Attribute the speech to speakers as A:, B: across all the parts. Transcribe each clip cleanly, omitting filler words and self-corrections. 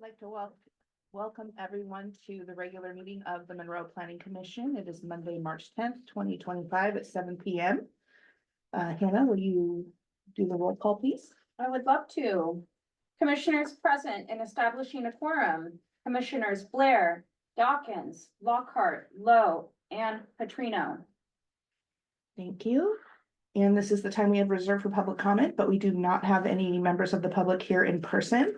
A: Like to welcome everyone to the regular meeting of the Monroe Planning Commission. It is Monday, March 10th, 2025 at 7 p.m. Hannah, will you do the roll call, please?
B: I would love to. Commissioners present and establishing a quorum, Commissioners Blair, Dawkins, Lockhart, Lowe, and Petrino.
A: Thank you. And this is the time we have reserved for public comment, but we do not have any members of the public here in person.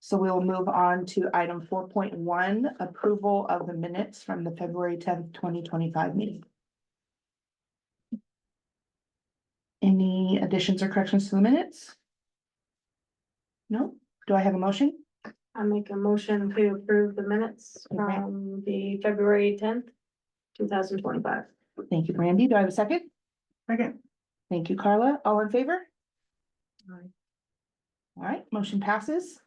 A: So we will move on to item 4.1, approval of the minutes from the February 10th, 2025 meeting. Any additions or corrections to the minutes? No? Do I have a motion?
C: I make a motion to approve the minutes from the February 10th, 2025.
A: Thank you, Brandy. Do I have a second?
C: Second.
A: Thank you, Carla. All in favor?
C: Aye.
A: All right, motion passes.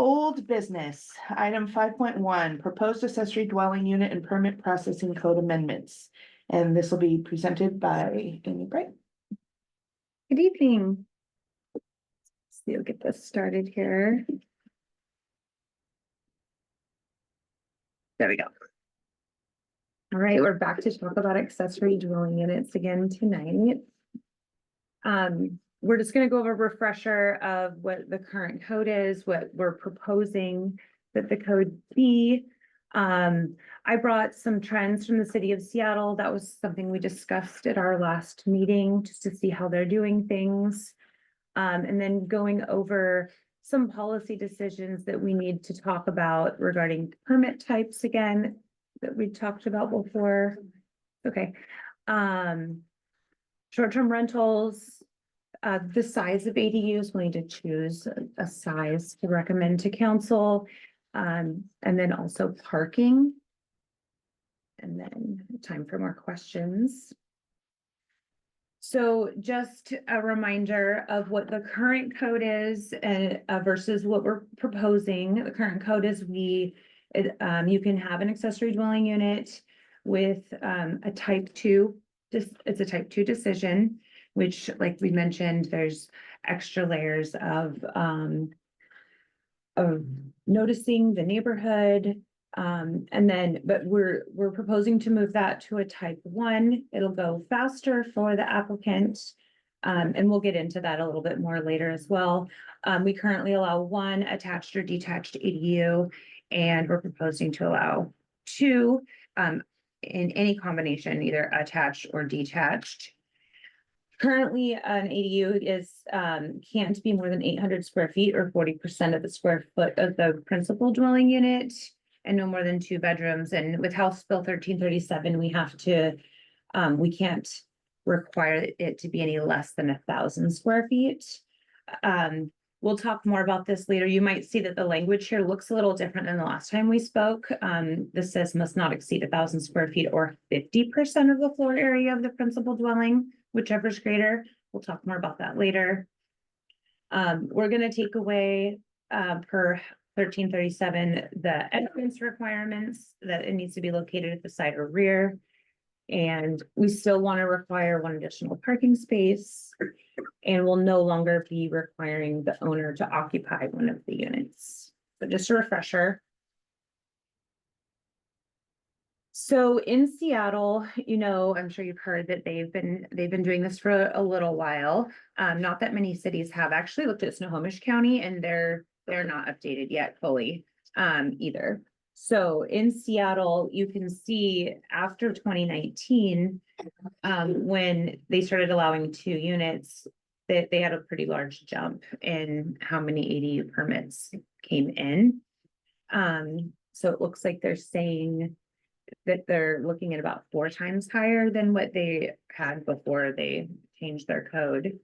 A: Old business, item 5.1, proposed accessory dwelling unit and permit processing code amendments. And this will be presented by Amy Bright.
D: Good evening. So we'll get this started here. There we go. All right, we're back to talk about accessory dwelling units again tonight. We're just gonna go over a refresher of what the current code is, what we're proposing that the code be. I brought some trends from the city of Seattle. That was something we discussed at our last meeting, just to see how they're doing things. And then going over some policy decisions that we need to talk about regarding permit types again, that we talked about before. Okay. Short-term rentals, the size of ADUs, we need to choose a size to recommend to council. And then also parking. And then time for more questions. So just a reminder of what the current code is versus what we're proposing. The current code is you can have an accessory dwelling unit with a type 2. It's a type 2 decision, which, like we mentioned, there's extra layers of noticing the neighborhood. But we're proposing to move that to a type 1. It'll go faster for the applicant. And we'll get into that a little bit more later as well. We currently allow 1 attached or detached ADU, and we're proposing to allow 2 in any combination, either attached or detached. Currently, an ADU is can't be more than 800 square feet or 40% of the square foot of the principal dwelling unit, and no more than 2 bedrooms. And with House Bill 1337, we have to we can't require it to be any less than 1,000 square feet. We'll talk more about this later. You might see that the language here looks a little different than the last time we spoke. This says must not exceed 1,000 square feet or 50% of the floor area of the principal dwelling, whichever is greater. We'll talk more about that later. We're going to take away per 1337 the entrance requirements that it needs to be located at the side or rear. And we still want to require 1 additional parking space, and we'll no longer be requiring the owner to occupy one of the units. But just a refresher. So in Seattle, I'm sure you've heard that they've been doing this for a little while. Not that many cities have. Actually looked at Snohomish County, and they're not updated yet fully either. So in Seattle, you can see after 2019, when they started allowing 2 units, that they had a pretty large jump in how many ADU permits came in. So it looks like they're saying that they're looking at about 4 times higher than what they had before they changed their code.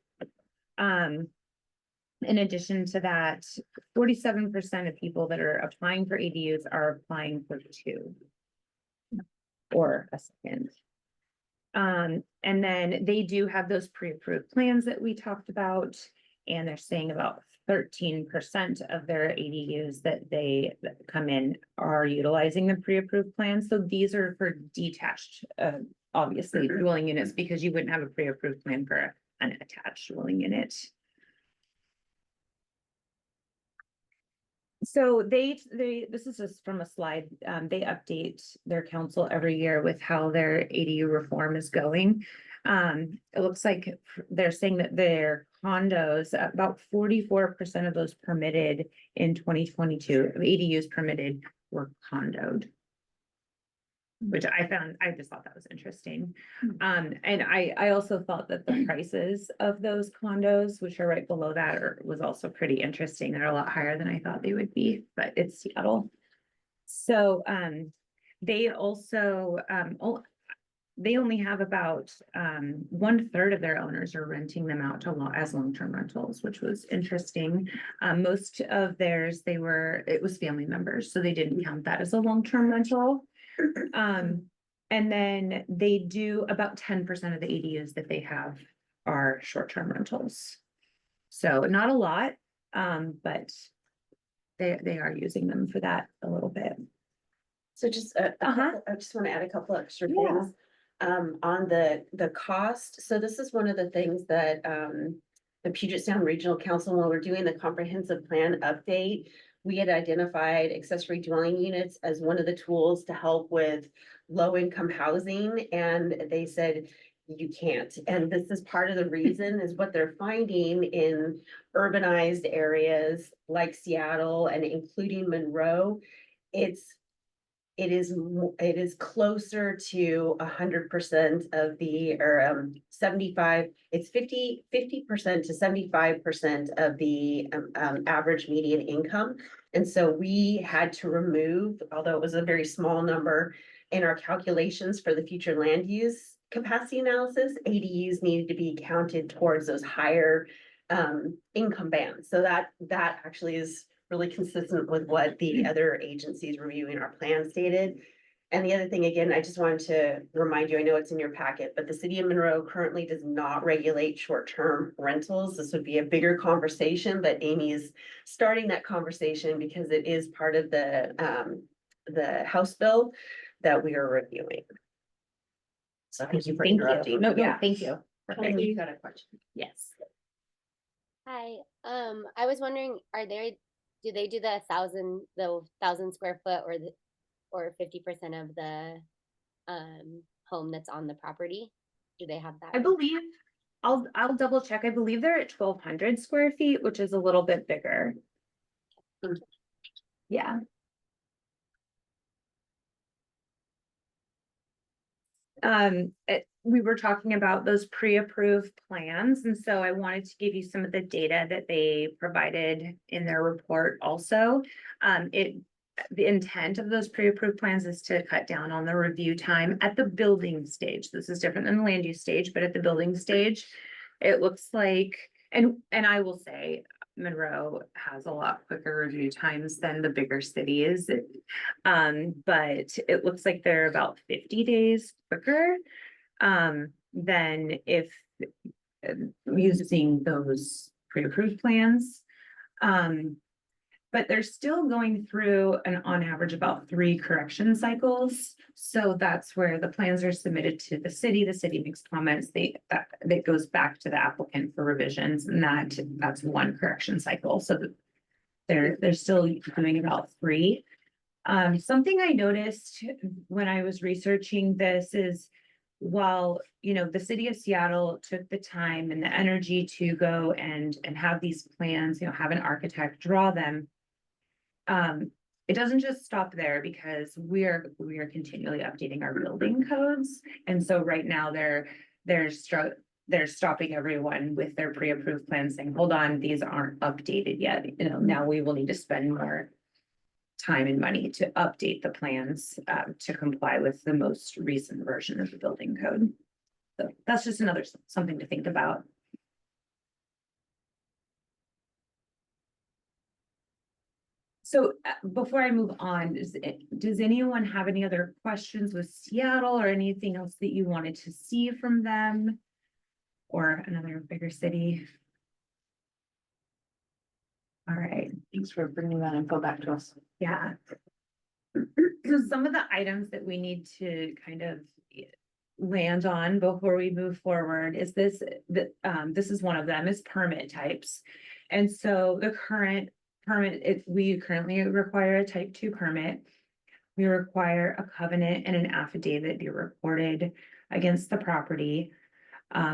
D: In addition to that, 47% of people that are applying for ADUs are applying for 2 or a second. And then they do have those pre-approved plans that we talked about, and they're saying about 13% of their ADUs that come in are utilizing the pre-approved plans. So these are for detached, obviously, dwelling units, because you wouldn't have a pre-approved plan for an attached dwelling unit. So this is just from a slide, they update their council every year with how their ADU reform is going. It looks like they're saying that their condos, about 44% of those permitted in 2022, of ADUs permitted were condoed. Which I just thought that was interesting. And I also thought that the prices of those condos, which are right below that, was also pretty interesting. They're a lot higher than I thought they would be, but it's Seattle. So, they also, they only have about, 1/3 of their owners are renting them out to as long-term rentals, which was interesting. Most of theirs, it was family members, so they didn't count that as a long-term rental. And then they do about 10% of the ADUs that they have are short-term rentals. So not a lot, but they are using them for that a little bit.
E: So just I just want to add a couple extra
D: Yeah.
E: things. On the cost, so this is one of the things that the Puget Sound Regional Council, when we're doing the comprehensive plan update, we had identified accessory dwelling units as one of the tools to help with low-income housing, and they said you can't. And this is part of the reason is what they're finding in urbanized areas like Seattle and including Monroe. It is closer to 100% of the, or 75, it's 50% to 75% of the average median income. And so we had to remove, although it was a very small number in our calculations for the future land use capacity analysis, ADUs needed to be counted towards those higher income bands. So that actually is really consistent with what the other agencies reviewing our plan stated. And the other thing, again, I just wanted to remind you, I know it's in your packet, but the city of Monroe currently does not regulate short-term rentals. This would be a bigger conversation, but Amy is starting that conversation because it is part of the House bill that we are reviewing. So thank you for
D: Thank you.
E: interrupting.
D: No,
E: Yeah.
D: thank you. Perfect.
C: you
E: got a question?
D: Yes.
F: Hi, I was wondering, do they do the 1,000 square foot or 50% of the home that's on the property? Do they have that?
D: I believe, I'll double check. I believe they're at 1,200 square feet, which is a little bit bigger. Yeah. We were talking about those pre-approved plans, and so I wanted to give you some of the data that they provided in their report also. The intent of those pre-approved plans is to cut down on the review time at the building stage. This is different than the land use stage, but at the building stage, it looks like, and I will say, Monroe has a lot quicker review times than the bigger cities. But it looks like they're about 50 days quicker than if using those pre-approved plans. But they're still going through on average about 3 correction cycles. So that's where the plans are submitted to the city makes comments, that goes back to the applicant for revisions, and that's 1 correction cycle. So they're still doing about 3. Something I noticed when I was researching this is, while, the city of Seattle took the time and the energy to go and have these plans, have an architect draw them, it doesn't just stop there, because we are continually updating our building codes. And so right now they're stopping everyone with their pre-approved plans, saying, hold on, these aren't updated yet. Now we will need to spend more time and money to update the plans to comply with the most recent version of the building code. So that's just something to think about. So before I move on, does anyone have any other questions with Seattle, or anything else that you wanted to see from them, or another bigger city? All right.
A: Thanks for bringing that info back to us.
D: Yeah. So some of the items that we need to kind of land on before we move forward is this is one of them, is permit types. And so the current permit, we currently require a type 2 permit. We require a covenant and an affidavit be recorded against the property.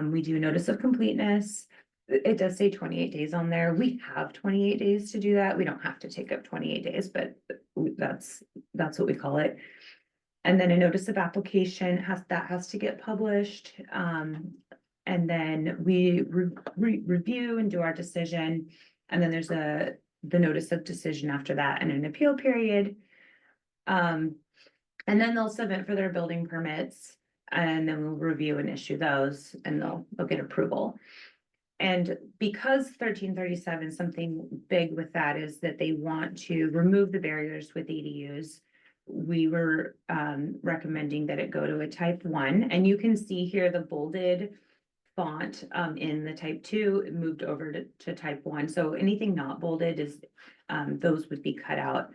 D: We do notice of completeness. It does say 28 days on there. We have 28 days to do that. We don't have to take up 28 days, but that's what we call it. And then a notice of application has to get published. And then we review and do our decision. And then there's the notice of decision after that and an appeal period. And then they'll submit for their building permits, and then we'll review and issue those, and they'll get approval. And because 1337, something big with that is that they want to remove the barriers with ADUs. We were recommending that it go to a type 1, and you can see here the bolded font in the type 2 it moved over to type 1. So anything not bolded is those would be cut out.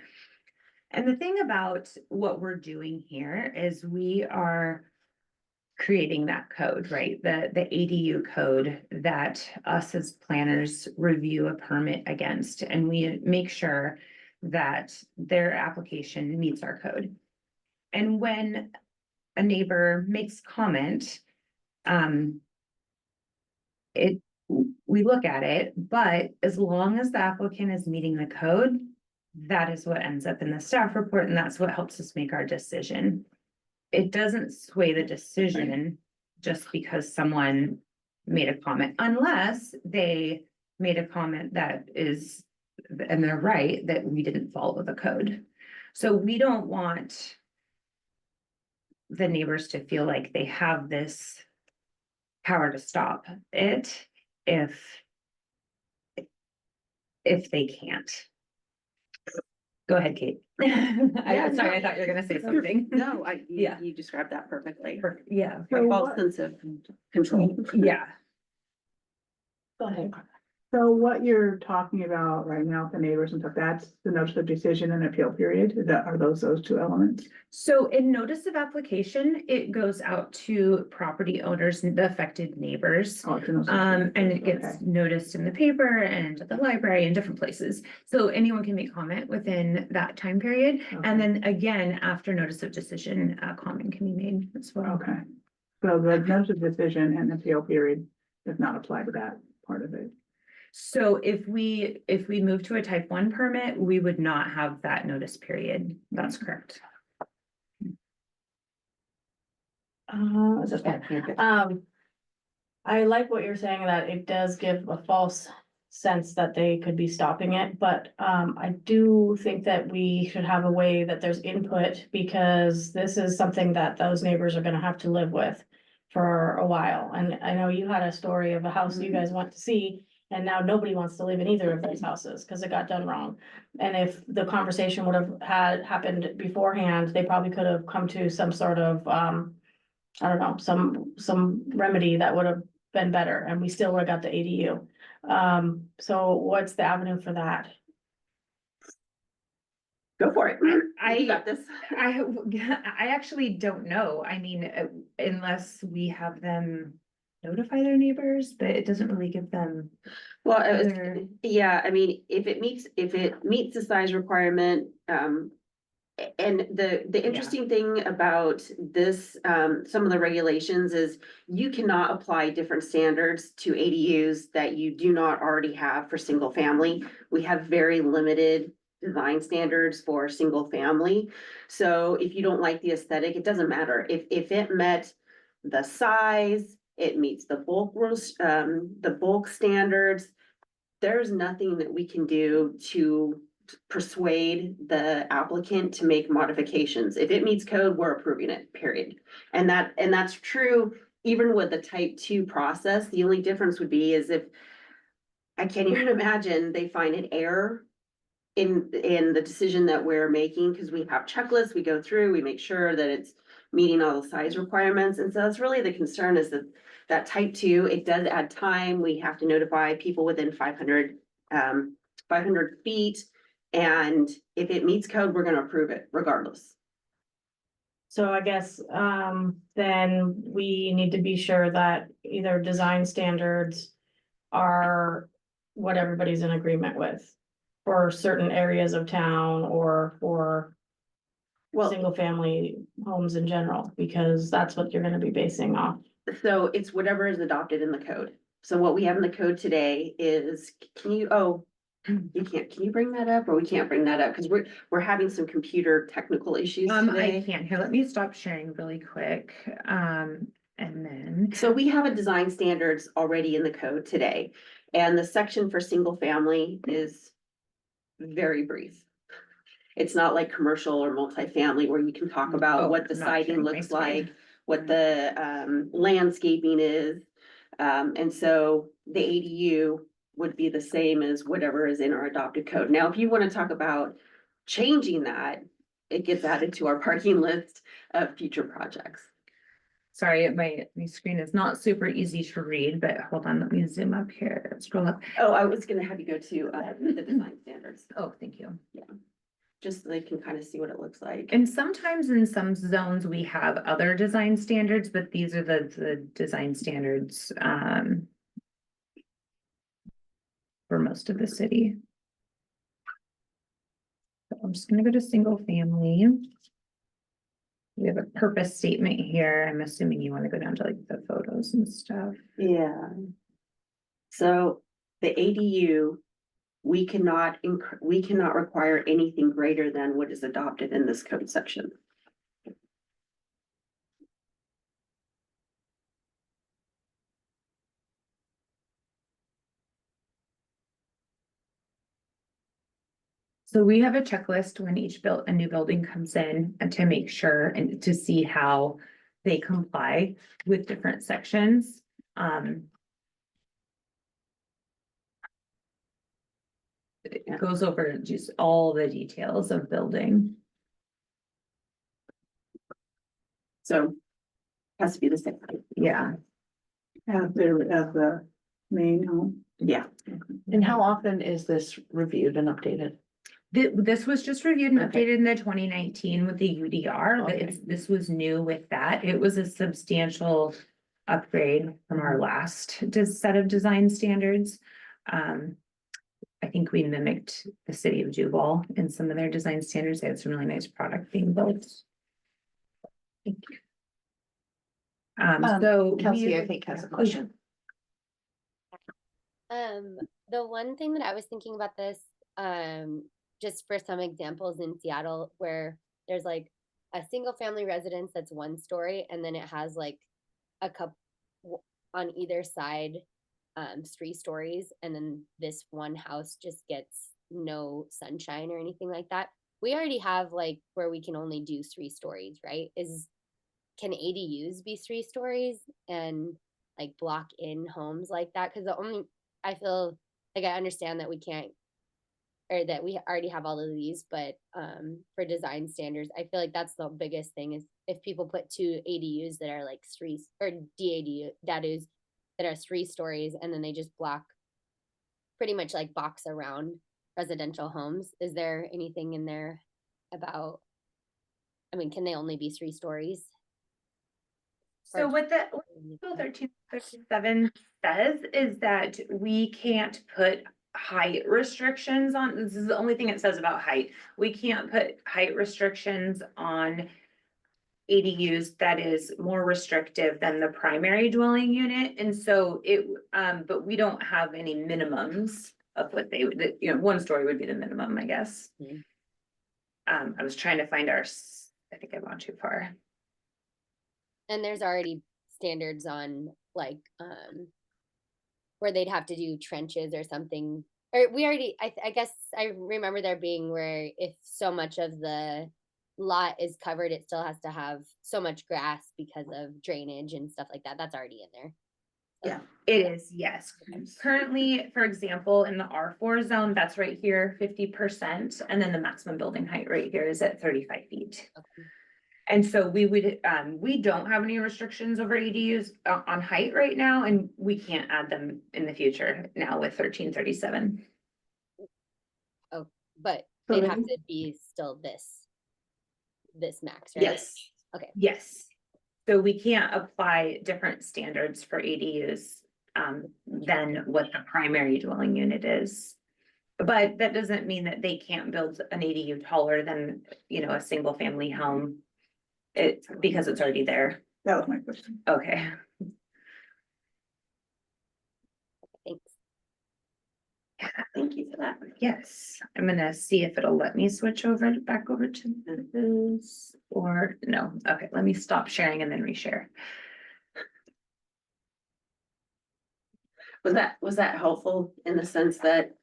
D: And the thing about what we're doing here is we are creating that code, right? The ADU code that us as planners review a permit against, and we make sure that their application meets our code. And when a neighbor makes comment, we look at it, but as long as the applicant is meeting the code, that is what ends up in the staff report, and that's what helps us make our decision. It doesn't sway the decision just because someone made a comment, unless they made a comment that is, and they're right, that we didn't follow the code. So we don't want the neighbors to feel like they have this power to stop it if they can't. Go ahead, Kate. Sorry, I thought you were gonna say something.
E: No,
D: Yeah.
E: you described that perfectly.
D: Yeah.
E: A false sense of control.
D: Yeah.
C: Go ahead.
G: So what you're talking about right now with the neighbors and stuff, that's the notice of decision and appeal period, are those two elements?
D: So in notice of application, it goes out to property owners, the affected neighbors.
G: Oh, it's a notice of
D: And it
G: decision,
D: gets
G: okay.
D: noticed in the paper and at the library and different places. So anyone can make comment within that time period.
G: Okay.
D: And then again, after notice of decision, a comment can be made as well.
G: Okay, so the notice of decision and appeal period does not apply to that part of it.
D: So if we move to a type 1 permit, we would not have that notice period. That's correct.
C: Is this one? I like what you're saying, that it does give a false sense that they could be stopping it, but I do think that we should have a way that there's input, because this is something that those neighbors are gonna have to live with for a while. And I know you had a story of a house you guys went to see, and now nobody wants to live in either of those houses because it got done wrong. And if the conversation would have happened beforehand, they probably could have come to some sort of, I don't know, some remedy that would have been better, and we still would have got the ADU. So what's the avenue for that?
E: Go for it.
D: I-
E: You got this.
D: I actually don't know. I mean, unless we have them notify their neighbors, but it doesn't really give them.
E: Well,
D: other-
E: yeah, I mean, if it meets the size requirement, and the interesting thing about this, some of the regulations is you cannot apply different standards to ADUs that you do not already have for single family. We have very limited design standards for single family. So if you don't like the aesthetic, it doesn't matter. If it met the size, it meets the bulk rules, the bulk standards, there's nothing that we can do to persuade the applicant to make modifications. If it meets code, we're approving it, period. And that's true even with the type 2 process. The only difference would be is if I can't even imagine they find an error in the decision that we're making, because we have checklists, we go through, we make sure that it's meeting all the size requirements. And so that's really the concern, is that type 2, it does add time. We have to notify people within 500 feet. And if it meets code, we're gonna approve it regardless.
C: So I guess, then we need to be sure that either design standards are what everybody's in agreement with. for certain areas of town or for
E: Well,
C: single family homes in general, because that's what you're gonna be basing off.
E: so it's whatever is adopted in the code. So what we have in the code today is, can you, you can't, can you bring that up, or we can't bring that up? Because we're having some computer technical issues
D: I
E: today.
D: can't, here, let me stop sharing really quick, and then.
E: So we have a design standards already in the code today, and the section for single family is very brief. It's not like commercial or multifamily where you can talk about
D: Oh,
E: what the
D: I'm not
E: siding
D: sharing my
E: looks
D: screen.
E: like, what the landscaping is. And so the ADU would be the same as whatever is in our adopted code. Now, if you want to talk about changing that, it gets added to our parking list of future projects.
D: Sorry, my screen is not super easy to read, but hold on, let me zoom up here, scroll up.
E: Oh, I was gonna have you go to the design standards,
D: Oh, thank you.
E: just so they can kind of see what it looks like.
D: And sometimes in some zones, we have other design standards, but these are the design standards, for most of the city. So I'm just gonna go to single family. We have a purpose statement here. I'm assuming you want to go down to like the photos and stuff.
E: Yeah. So the ADU, we cannot require anything greater than what is adopted in this code section.
D: So we have a checklist when a new building comes in and to make sure and to see how they comply with different sections. It goes over just all the details of building.
E: So has to be the same.
D: Yeah.
G: As the main home.
E: Yeah.
A: And how often is this reviewed and updated?
D: This was just reviewed and
A: Okay.
D: updated in the 2019 with the UDR.
A: Okay.
D: This was new with that. It was a substantial upgrade from our last set of design standards. I think we mimicked the city of Jubal in some of their design standards. They had some really nice product being built. So
A: Kelsey, I think has a question.
F: The one thing that I was thinking about this, just for some examples in Seattle where there's like a single family residence that's 1 story and then it has like a couple on either side, 3 stories, and then this one house just gets no sunshine or anything like that. We already have like where we can only do 3 stories, right? Can ADUs be 3 stories and like block in homes like that? Because I feel like I understand that we can't, or that we already have all of these, but for design standards, I feel like that's the biggest thing is if people put 2 ADUs that are like 3 or DADU that are 3 stories and then they just block pretty much like box around residential homes. Is there anything in there about, I mean, can they only be 3 stories?
D: So what Bill 1337 says is that we can't put height restrictions on, this is the only thing it says about height. We can't put height restrictions on ADUs that is more restrictive than the primary dwelling unit. And so but we don't have any minimums of what they would, 1 story would be the minimum, I guess.
F: Mhm.
D: I was trying to find I think I've gone too far.
F: And there's already standards on like where they'd have to do trenches or something. Or we already, I guess I remember there being where if so much of the lot is covered, it still has to have so much grass because of drainage and stuff like that. That's already in there.
E: Yeah.
D: It is, yes. Currently, for example, in the R4 zone, that's right here, 50%. And then the maximum building height right here is at 35 feet.
F: Okay.
D: And so we don't have any restrictions over ADUs on height right now, and we can't add them in the future now with 1337.
F: Oh, but
G: So
F: they'd
G: then-
F: have to be still this max, right?
D: Yes.
F: Okay.
D: Yes. So we can't apply different standards for ADUs than what the primary dwelling unit is. But that doesn't mean that they can't build an ADU taller than, a single family home. It's because it's already there.
G: That was my question.
D: Okay.
F: Thanks.
D: Thank you for that. Yes, I'm gonna see if it'll let me switch back over to this or no. Okay, let me stop sharing and then reshare.
E: Was that helpful in the sense that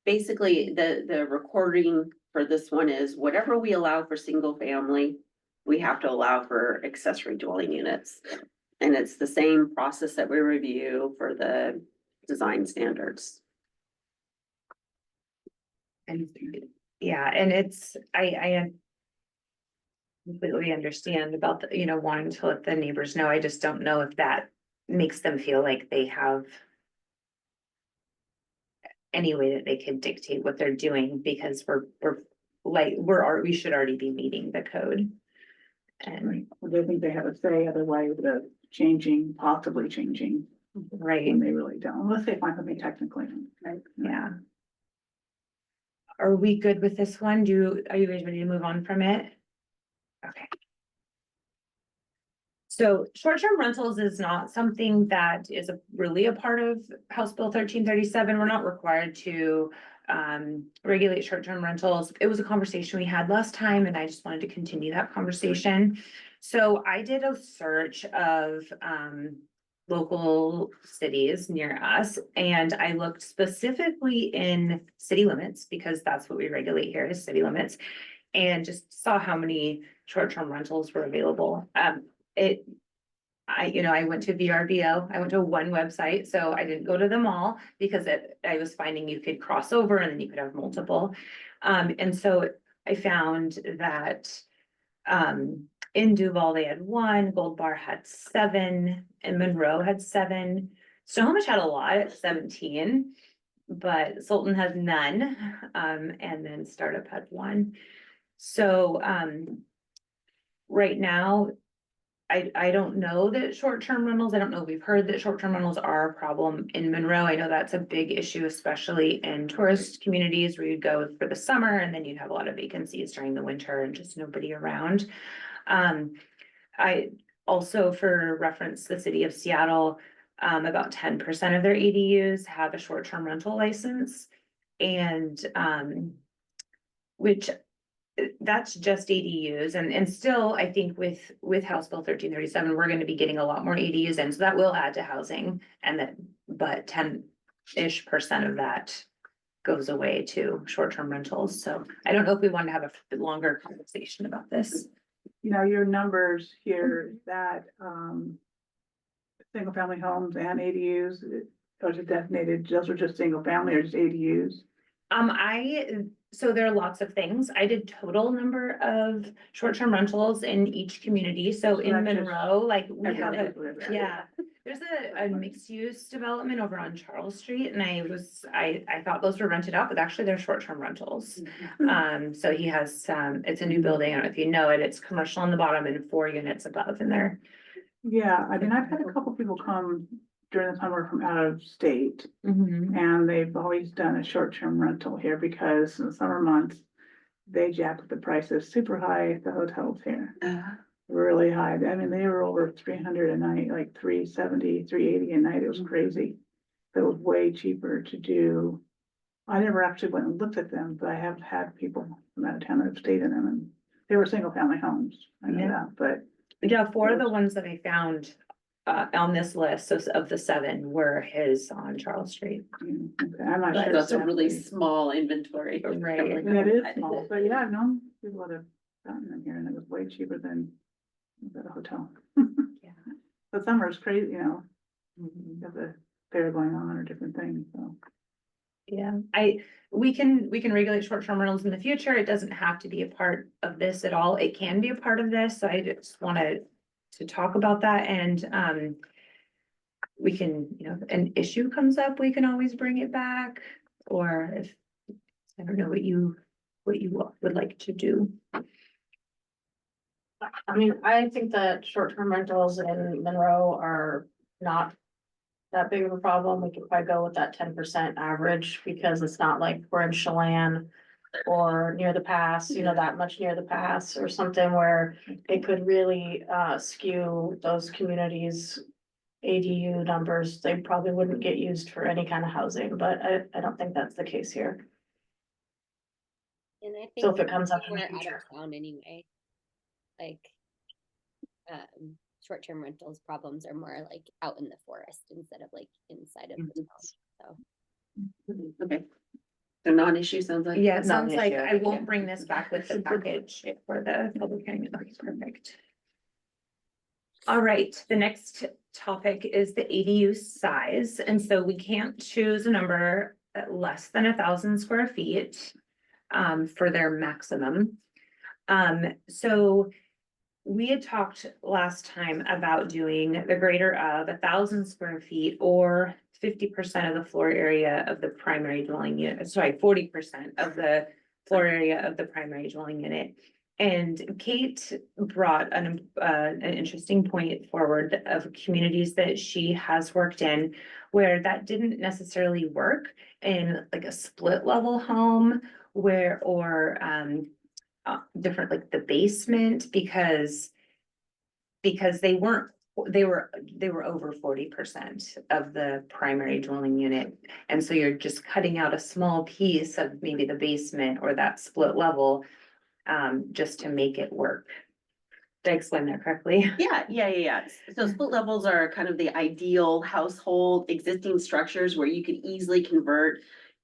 E: basically the recording for this one is whatever we allow for single family, we have to allow for accessory dwelling units. And it's the same process that we review for the design standards.
D: And yeah, and I completely understand about wanting to let the neighbors know. I just don't know if that makes them feel like they have any way that they can dictate what they're doing, because we should already be meeting the code. And
G: Right. Well, they think they have a say, otherwise the possibly changing,
D: right,
G: and they really don't, unless they find something technically, right?
D: yeah. Are we good with this one? Are you guys ready to move on from it? Okay. So short-term rentals is not something that is really a part of House Bill 1337. We're not required to regulate short-term rentals. It was a conversation we had last time, and I just wanted to continue that conversation. So I did a search of local cities near us, and I looked specifically in city limits, because that's what we regulate here is city limits, and just saw how many short-term rentals were available. I went to VRBO, I went to one website, so I didn't go to them all, because I was finding you could cross over and then you could have multiple. And so I found that, in Duval, they had 1, Gold Bar had 7, and Monroe had 7. Snohomish had a lot at 17, but Sultan has none, and then Startup had 1. So, right now, I don't know that short-term rentals, I don't know if we've heard that short-term rentals are a problem in Monroe. I know that's a big issue, especially in tourist communities where you'd go for the summer and then you'd have a lot of vacancies during the winter and just nobody around. I also, for reference, the city of Seattle, about 10% of their ADUs have a short-term rental license. And, which that's just ADUs, and still, I think with House Bill 1337, we're gonna be getting a lot more ADUs in, so that will add to housing, but 10-ish% of that goes away to short-term rentals. So I don't know if we want to have a longer conversation about this.
G: Your numbers here that, single family homes and ADUs, those are designated, those are just single family or just ADUs?
D: So there are lots of things. I did total number of short-term rentals in each community. So in
G: that's just
D: Monroe, like we have
G: Everyone.
D: yeah, there's a mixed-use development over on Charles Street, and I thought those were rented out, but actually they're short-term rentals. So he has it's a new building. I don't know if you know it. It's commercial on the bottom and 4 units above in there.
G: Yeah, I mean, I've had a couple people come during the summer from out of state,
D: Mhm.
G: and they've always done a short-term rental here because in the summer months, they jack up the prices super high at the hotels here. Really high. I mean, they were over 300 a night, like 370, 380 a night. It was crazy. It was way cheaper to do. I never actually went and looked at them, but I have had people from out of town that have stayed in them, and they were single family homes. I know
D: Yeah.
G: that, but
D: Yeah, 4 of the ones that I found on this list of the 7 were his on Charles Street.
G: okay, I'm not
D: But
G: sure.
E: That's a really
G: exactly.
E: small inventory.
D: Right.
G: And it is small, but yeah, I've known people that have gotten them here and it was way cheaper than at a hotel.
D: Yeah.
G: But summer is crazy,
D: Mhm.
G: you have the fair going on or different things, so.
D: Yeah, we can regulate short-term rentals in the future. It doesn't have to be a part of this at all. It can be a part of this, so I just wanted to talk about that, and we can, if an issue comes up, we can always bring it back, or if, I don't know what you would like to do.
C: I mean, I think that short-term rentals in Monroe are not that big of a problem, we could probably go with that 10% average, because it's not like we're in Chelan or near the pass, you know, that much near the pass, or something where it could really skew those communities' ADU numbers. They probably wouldn't get used for any kind of housing, but I don't think that's the case here.
F: And I
C: So
F: think
C: if it comes up in
F: we're
C: the
F: out of
C: future.
F: town anyway. Like, short-term rentals problems are more like out in the forest instead of like inside of the town, so.
E: Okay. So non-issue sounds like.
D: Yeah, it
A: Not
D: sounds
A: an
D: like
A: issue,
D: I won't
A: yeah.
D: bring this back with the package for the public hearing. Okay, perfect. All right, the next topic is the ADU size, and so we can't choose a number at less than 1,000 square feet for their maximum. So we had talked last time about doing the greater of 1,000 square feet or 50% of the floor area of the primary dwelling unit, sorry, 40% of the floor area of the primary dwelling unit. And Kate brought an interesting point forward of communities that she has worked in where that didn't necessarily work in like a split level home where, or different, like the basement, because they weren't, they were over 40% of the primary dwelling unit. And so you're just cutting out a small piece of maybe the basement or that split level, just to make it work. Did I explain that correctly?
E: Yeah. So split levels are kind of the ideal household existing structures where you could easily convert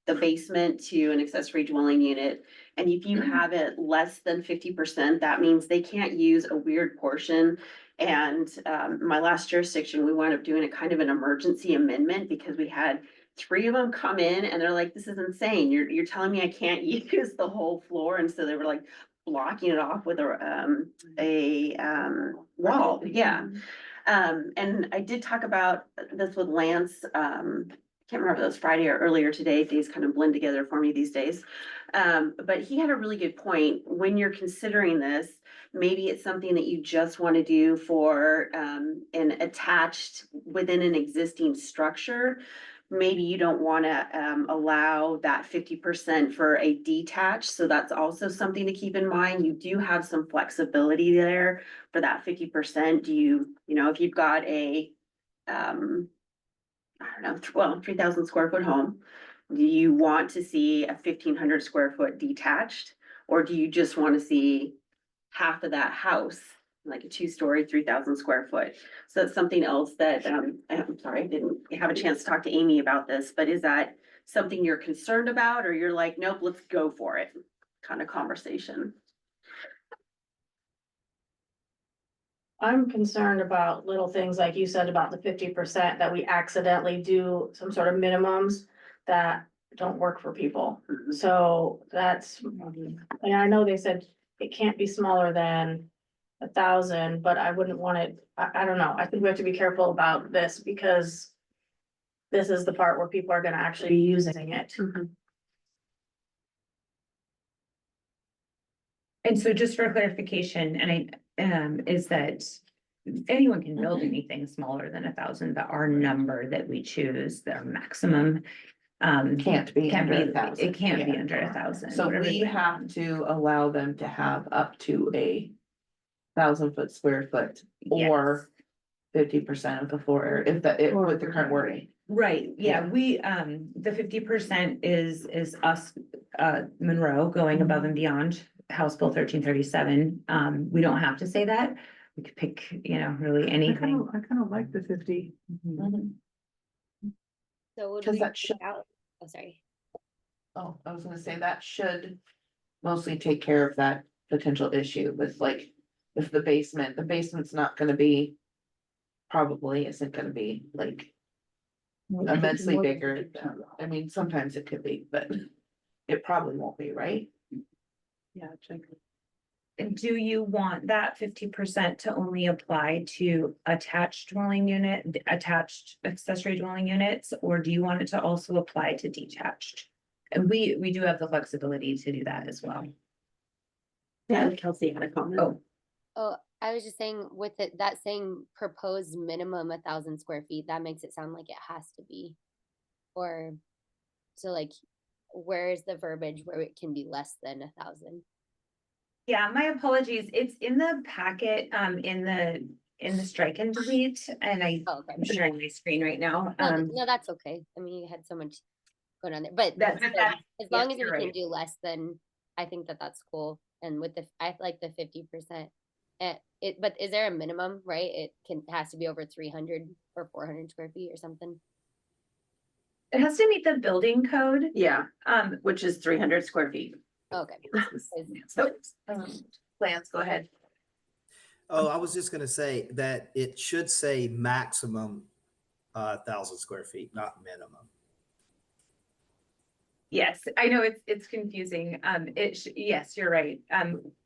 E: the basement to an accessory dwelling unit. And if you have it less than 50%, that means they can't use a weird portion. And my last jurisdiction, we wound up doing a kind of an emergency amendment because we had 3 of them come in and they're like, this is insane. You're telling me I can't use the whole floor. And so they were like blocking it off with a wall. Yeah. And I did talk about this with Lance, can't remember if it was Friday or earlier today. Days kind of blend together for me these days. But he had a really good point. When you're considering this, maybe it's something that you just want to do for an attached within an existing structure. Maybe you don't want to allow that 50% for a detached. So that's also something to keep in mind. You do have some flexibility there for that 50%. Do you know, if you've got a I don't know, well, 3,000 square foot home. Do you want to see a 1,500 square foot detached? Or do you just want to see half of that house, like a 2-story, 3,000 square foot? So that's something else that, I'm sorry, I didn't have a chance to talk to Amy about this, but is that something you're concerned about, or you're like, nope, let's go for it kind of conversation?
C: I'm concerned about little things like you said about the 50%, that we accidentally do some sort of minimums that don't work for people. So that's, and I know they said it can't be smaller than 1,000, but I wouldn't want it, I don't know. I think we have to be careful about this because this is the part where people are gonna actually be using it.
D: And so just for clarification, is that anyone can build anything smaller than 1,000, but our number that we choose, their maximum.
A: Can't be under 1,000.
D: It can't be
A: Yeah.
D: under 1,000.
H: So we have to allow them to have up to 1,000 square foot or 50% of the floor area, with the current wording.
D: Right, yeah, we, the 50% is us, Monroe going above and beyond House Bill 1337. We don't have to say that. We could pick, really anything.
G: I kind of like the 50.
F: So would
H: 'Cause
F: we
H: that should-
F: take out, oh, sorry.
H: Oh, I was gonna say that should mostly take care of that potential issue with like, if the basement's not gonna be. Probably isn't gonna be like immensely bigger. I mean, sometimes it could be, but it probably won't be, right?
G: Yeah, check.
D: Do you want that 50% to only apply to attached accessory dwelling units, or do you want it to also apply to detached? And we do have the flexibility to do that as well.
E: Yeah, Kelsey had a comment.
D: Oh.
F: Oh, I was just saying with it, that saying proposed minimum 1,000 square feet, that makes it sound like it has to be. Or, so like, where is the verbiage where it can be less than 1,000?
D: Yeah, my apologies. It's in the packet, in the strike and delete, and
F: Oh, okay.
D: I'm sharing my screen right now.
F: No, that's okay. I mean, you had so much going on there, but
D: That's-
F: still,
D: that's-
F: as
D: yes,
F: long as we
D: you're
F: can
D: right.
F: do less than, I think that that's cool. And with I like the 50%. But is there a minimum, right? Has to be over 300 or 400 square feet or something.
D: It has to meet the building code.
E: Yeah,
D: Um,
E: which is 300 square feet.
F: Okay.
H: So, Lance, go ahead.
I: Oh, I was just gonna say that it should say maximum 1,000 square feet, not minimum.
D: yes, I know it's confusing. Yes, you're right.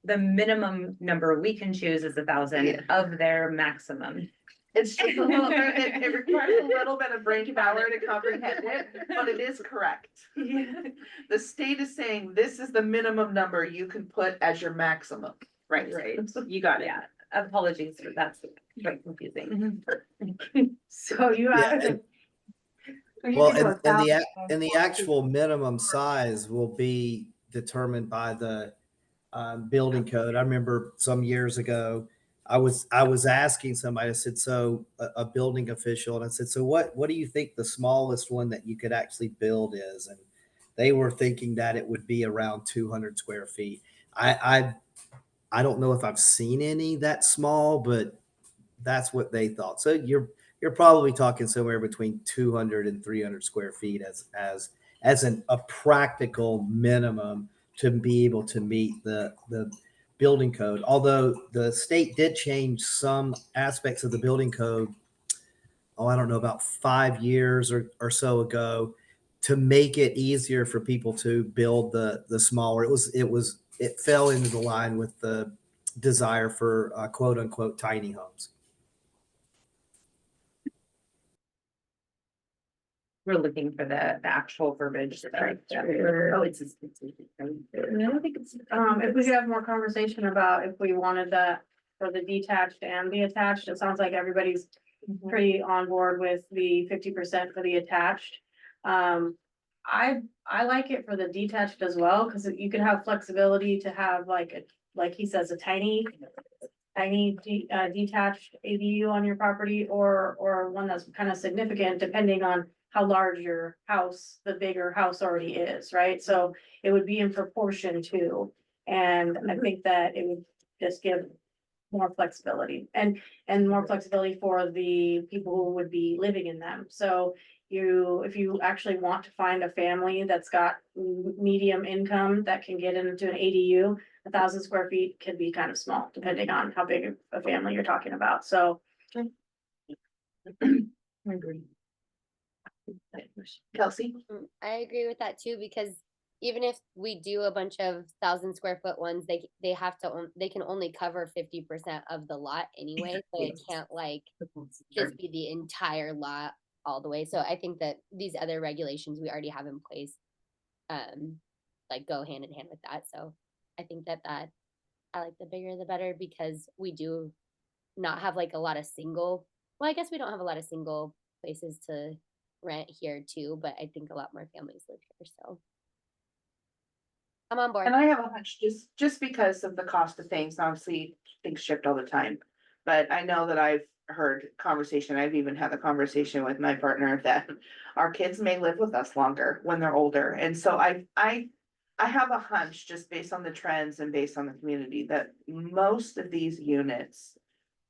D: The minimum number we can choose is 1,000
H: Yeah.
D: of their maximum.
H: It's just a little, it requires a little bit of brain power to comprehend it, but it is correct. The state is saying this is the minimum number you can put as your maximum.
D: Right, you got it. Yeah, apologies for that's quite confusing.
C: So you
I: Yeah,
C: have to.
I: and-
C: you
I: Well,
C: can do
I: and the
C: 1,000
I: and the actual minimum size will be determined by the building code. I remember some years ago, I was asking somebody. I said, so a building official, and I said, so what do you think the smallest one that you could actually build is? And they were thinking that it would be around 200 square feet. I don't know if I've seen any that small, but that's what they thought. So you're probably talking somewhere between 200 and 300 square feet as a practical minimum to be able to meet the building code. Although the state did change some aspects of the building code, oh, I don't know, about 5 years or so ago, to make it easier for people to build the smaller. It fell into the line with the desire for quote unquote tiny homes.
D: We're looking for the actual verbiage.
E: Oh, it's.
C: I don't think it's, if we could have more conversation about if we wanted that for the detached and the attached, it sounds like everybody's pretty on board with the 50% for the attached. I like it for the detached as well, because you can have flexibility to have like he says, a tiny detached ADU on your property, or one that's kind of significant, depending on how large your house, the bigger house already is, right? So it would be in proportion to, and I think that it would just give more flexibility and more flexibility for the people who would be living in them. So if you actually want to find a family that's got medium income that can get into an ADU, 1,000 square feet can be kind of small, depending on how big a family you're talking about. So. I agree.
H: Kelsey?
F: I agree with that too, because even if we do a bunch of 1,000 square foot ones, they have to, they can only cover 50% of the lot anyway. So it can't like just be the entire lot all the way. So I think that these other regulations we already have in place, like go hand in hand with that. So I think that I like the bigger the better, because we do not have like a lot of single, well, I guess we don't have a lot of single places to rent here too, but I think a lot more families live here, so I'm on board.
H: And I have a hunch, just because of the cost of things, obviously things shift all the time. But I know that I've heard conversation, I've even had the conversation with my partner that our kids may live with us longer when they're older. And so I have a hunch, just based on the trends and based on the community, that most of these units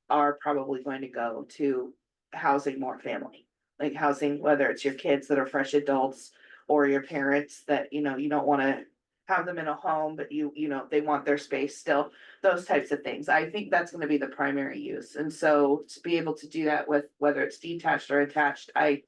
H: are probably going to go to housing more family. Like housing, whether it's your kids that are fresh adults or your parents that, you don't wanna have them in a home, but they want their space still, those types of things. I think that's gonna be the primary use. And so to be able to do that with whether it's detached or attached, I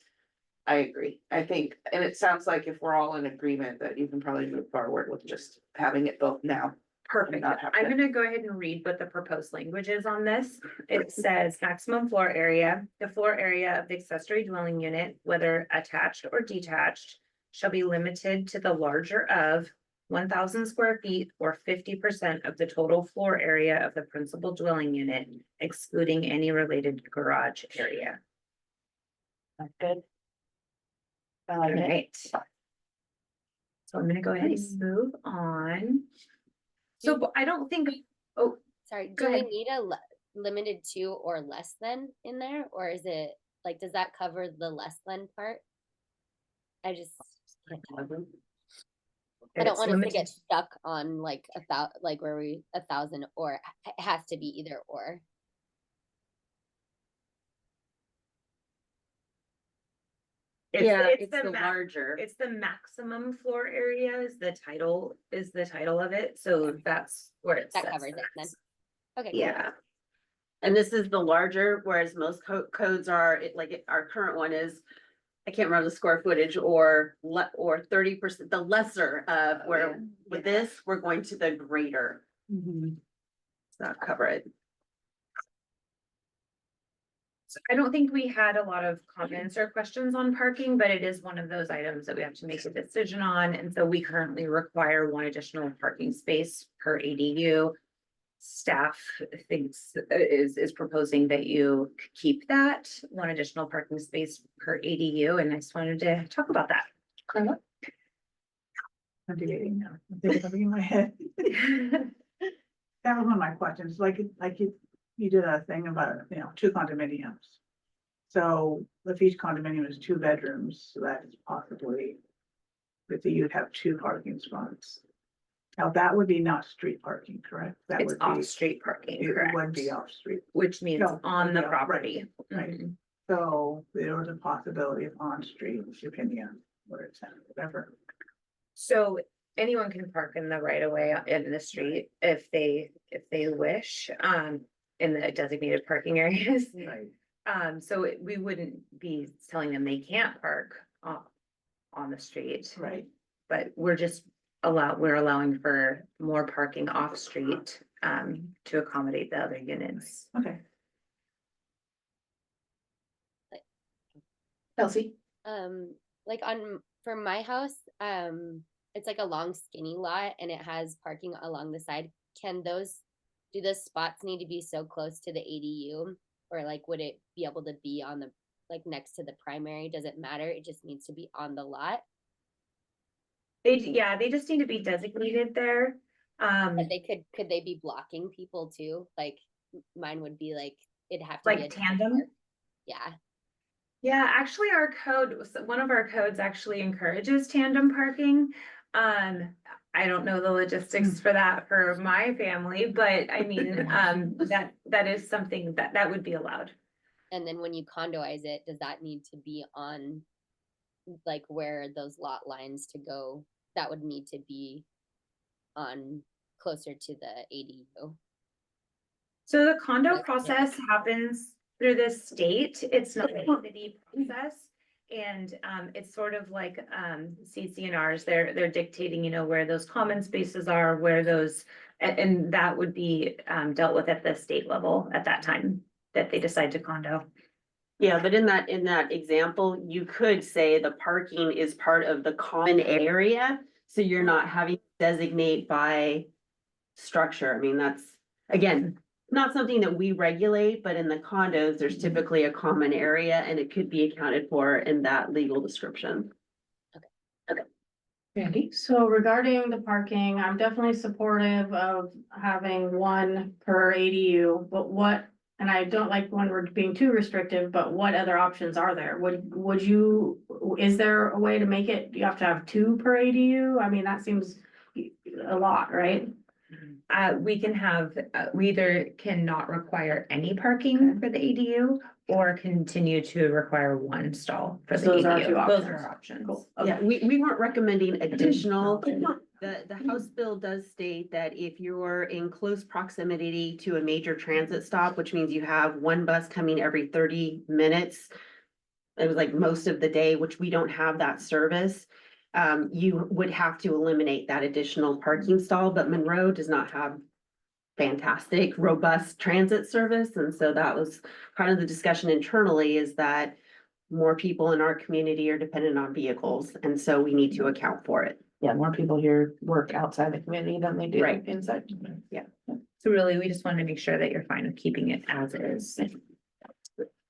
H: agree. I think, and it sounds like if we're all in agreement that you can probably move forward with just having it both now.
D: Perfect.
H: Not have
D: I'm
H: to-
D: gonna go ahead and read what the proposed language is on this. It says maximum floor area. The floor area of the accessory dwelling unit, whether attached or detached, shall be limited to the larger of
J: 1,000 square feet or 50% of the total floor area of the principal dwelling unit, excluding any related garage area.
A: That's good. I like it.
J: Alright. So I'm gonna go ahead and move on. So but I don't think, oh,
F: Sorry,
J: Go
F: do we
J: ahead.
F: need a limited to or less than in there, or is it, like, does that cover the less than part? I just, I don't
J: it's
F: want us to
J: limited.
F: get stuck on like like where we 1,000, or it has to be either or.
J: It's
E: the
J: the
E: larger.
J: It's the maximum floor area is the title of it, so that's where it
F: That
J: says
F: covers it then. Okay. cool.
J: Yeah,
E: And this is the larger, whereas most codes are, our current one is, I can't remember the square footage or 30%, the lesser of where with this, we're going to the greater. Not cover it.
J: so I don't think we had a lot of comments or questions on parking, but it is one of those items that we have to make a decision on, and so we currently require one additional parking space per ADU. Staff thinks is proposing that you keep that one additional parking space per ADU, and I just wanted to talk about that.
G: I'm debating now. I'm thinking something in my head. That was one of my questions, like you did a thing about, 2 condominiums. So if each condominium is 2 bedrooms, so that is possibly, that you'd have 2 parking spots. Now, that would be not street parking, correct? That
J: It's
G: would be,
J: off-street parking,
G: it
J: correct?
G: would be off-street.
J: Which means
G: No,
J: on
G: would
J: the
G: be off-
J: property.
G: right.
J: Mhm.
G: So there was a possibility of on-street, depending on where it's at, whatever.
J: So anyone can park in the right of way in the street if they wish, in the designated parking areas.
G: Right.
J: So we wouldn't be telling them they can't park on the street,
G: Right.
J: but we're allowing for more parking off street, to accommodate the other units.
G: Okay.
H: Kelsey?
F: Like for my house, it's like a long skinny lot and it has parking along the side. Do those spots need to be so close to the ADU? Or like, would it be able to be on like next to the primary? Does it matter? It just needs to be on the lot.
J: They just need to be designated there.
F: But could they be blocking people too? Like mine would be like, it'd have to be
J: Like
F: a
J: tandem?
F: Yeah.
J: Yeah, actually one of our codes actually encourages tandem parking. I don't know the logistics for that for my family, but I mean, that is something that would be allowed.
F: And then when you condoize it, does that need to be on like where those lot lines to go? That would need to be on closer to the ADU.
J: So the condo
F: Like,
J: process happens through the state. It's not a city process. And it's sort of like CCNRs, they're dictating, where those common spaces are, where those, and that would be dealt with at the state level at that time that they decide to condo.
E: Yeah, but in that example, you could say the parking is part of the common area, so you're not having to designate by structure. I mean, that's, again, not something that we regulate, but in the condos, there's typically a common area and it could be accounted for in that legal description.
H: Randy?
C: So regarding the parking, I'm definitely supportive of having one per ADU, but and I don't like when we're being too restrictive, but what other options are there? Is there a way to make it, you have to have 2 per ADU? I mean, that seems a lot, right?
J: We either cannot require any parking for the ADU or continue to require 1 stall for the
C: Those are
J: ADU.
C: 2
J: Those
C: options.
J: are options.
C: Cool.
E: Yeah, we weren't recommending additional. The House bill does state that if you're in close proximity to a major transit stop, which means you have 1 bus coming every 30 minutes. It was like most of the day, which we don't have that service. You would have to eliminate that additional parking stall, but Monroe does not have fantastic, robust transit service. And so that was kind of the discussion internally, is that more people in our community are dependent on vehicles. And so we need to account for it.
H: Yeah, more people here work outside the community than they do
J: Right.
H: inside.
J: So really, we just want to make sure that you're fine with keeping it as is.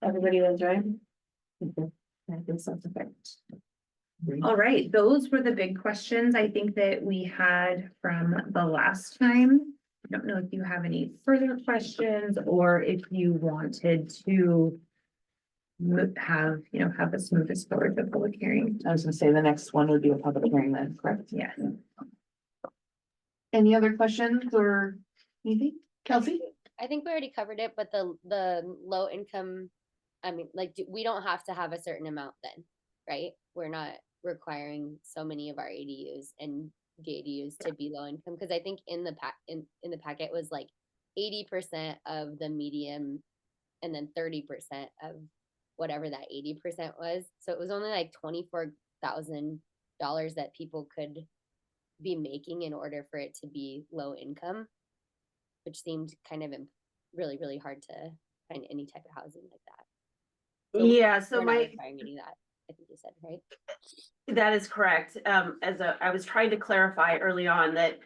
H: Everybody lives right? I think so.
J: All right, those were the big questions I think that we had from the last time. I don't know if you have any further questions or if you wanted to have us move this forward to public hearing.
H: I was gonna say the next one would be a public hearing then, correct?
J: Yeah.
H: Any other questions or anything? Kelsey?
F: I think we already covered it, but the low income, I mean, like, we don't have to have a certain amount then, right? We're not requiring so many of our ADUs and JDUs to be low income, because I think in the packet was like 80% of the medium and then 30% of whatever that 80% was. So it was only like $24,000 that people could be making in order for it to be low income, which seemed kind of really, really hard to find any type of housing like that. So
E: Yeah, so
F: we're not
E: my,
F: requiring any of that, I think you said, right?
E: that is correct. I was trying to clarify early on that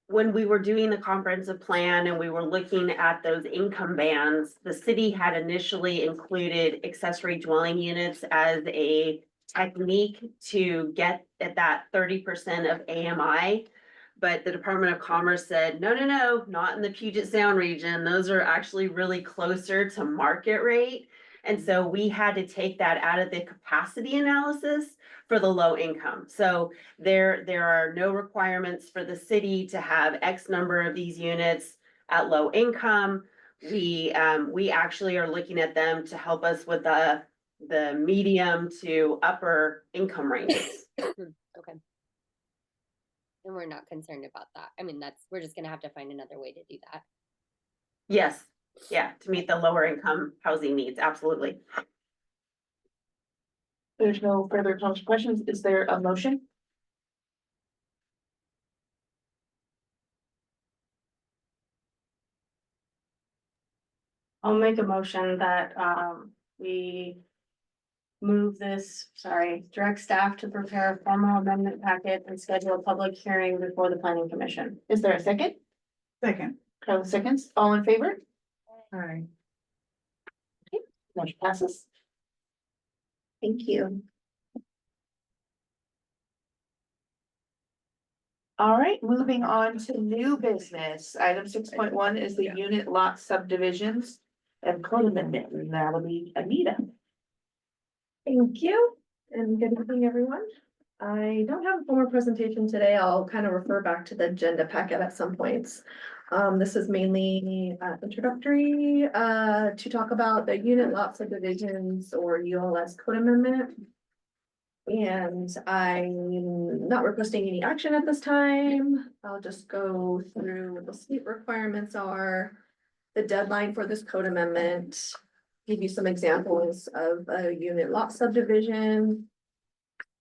E: when we were doing the comprehensive plan and we were looking at those income bands, the city had initially included accessory dwelling units as a technique to get at that 30% of AMI. But the Department of Commerce said, no, no, no, not in the Puget Sound region. Those are actually really closer to market rate. And so we had to take that out of the capacity analysis for the low income. So there are no requirements for the city to have X number of these units at low income. We actually are looking at them to help us with the medium to upper income ranges.
F: Okay. And we're not concerned about that. I mean, we're just gonna have to find another way to do that.
E: Yes, yeah, to meet the lower income housing needs, absolutely.
H: There's no further questions. Is there a motion?
C: I'll make a motion that, we move this, direct staff to prepare a formal amendment packet and schedule a public hearing before the planning commission.
H: Is there a second?
G: Second.
H: Carla seconds. All in favor?
C: All right.
H: Motion passes. Thank you. All right, moving on to new business. Item 6.1 is the unit lot subdivisions and code amendment, and that'll be Anita.
K: Thank you, and good evening, everyone. I don't have a formal presentation today. I'll kind of refer back to the agenda packet at some points. This is mainly introductory to talk about the unit lot subdivisions or ULS code amendment. And I'm not requesting any action at this time. I'll just go through what the state requirements are, the deadline for this code amendment, give you some examples of a unit lot subdivision.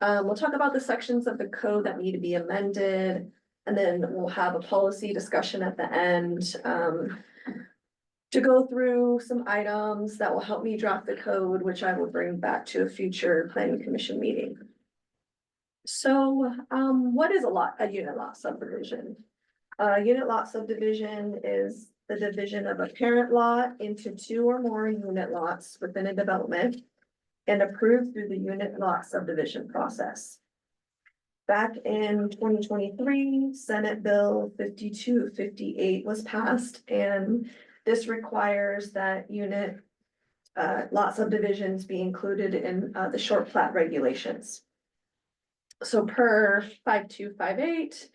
K: We'll talk about the sections of the code that need to be amended, and then we'll have a policy discussion at the end. To go through some items that will help me draft the code, which I will bring back to a future planning commission meeting. So, what is a unit lot subdivision? A unit lot subdivision is the division of a parent lot into 2 or more unit lots within a development and approved through the unit lot subdivision process. Back in 2023, Senate Bill 5258 was passed, and this requires that unit lot subdivisions be included in the short plat regulations. So per 5258,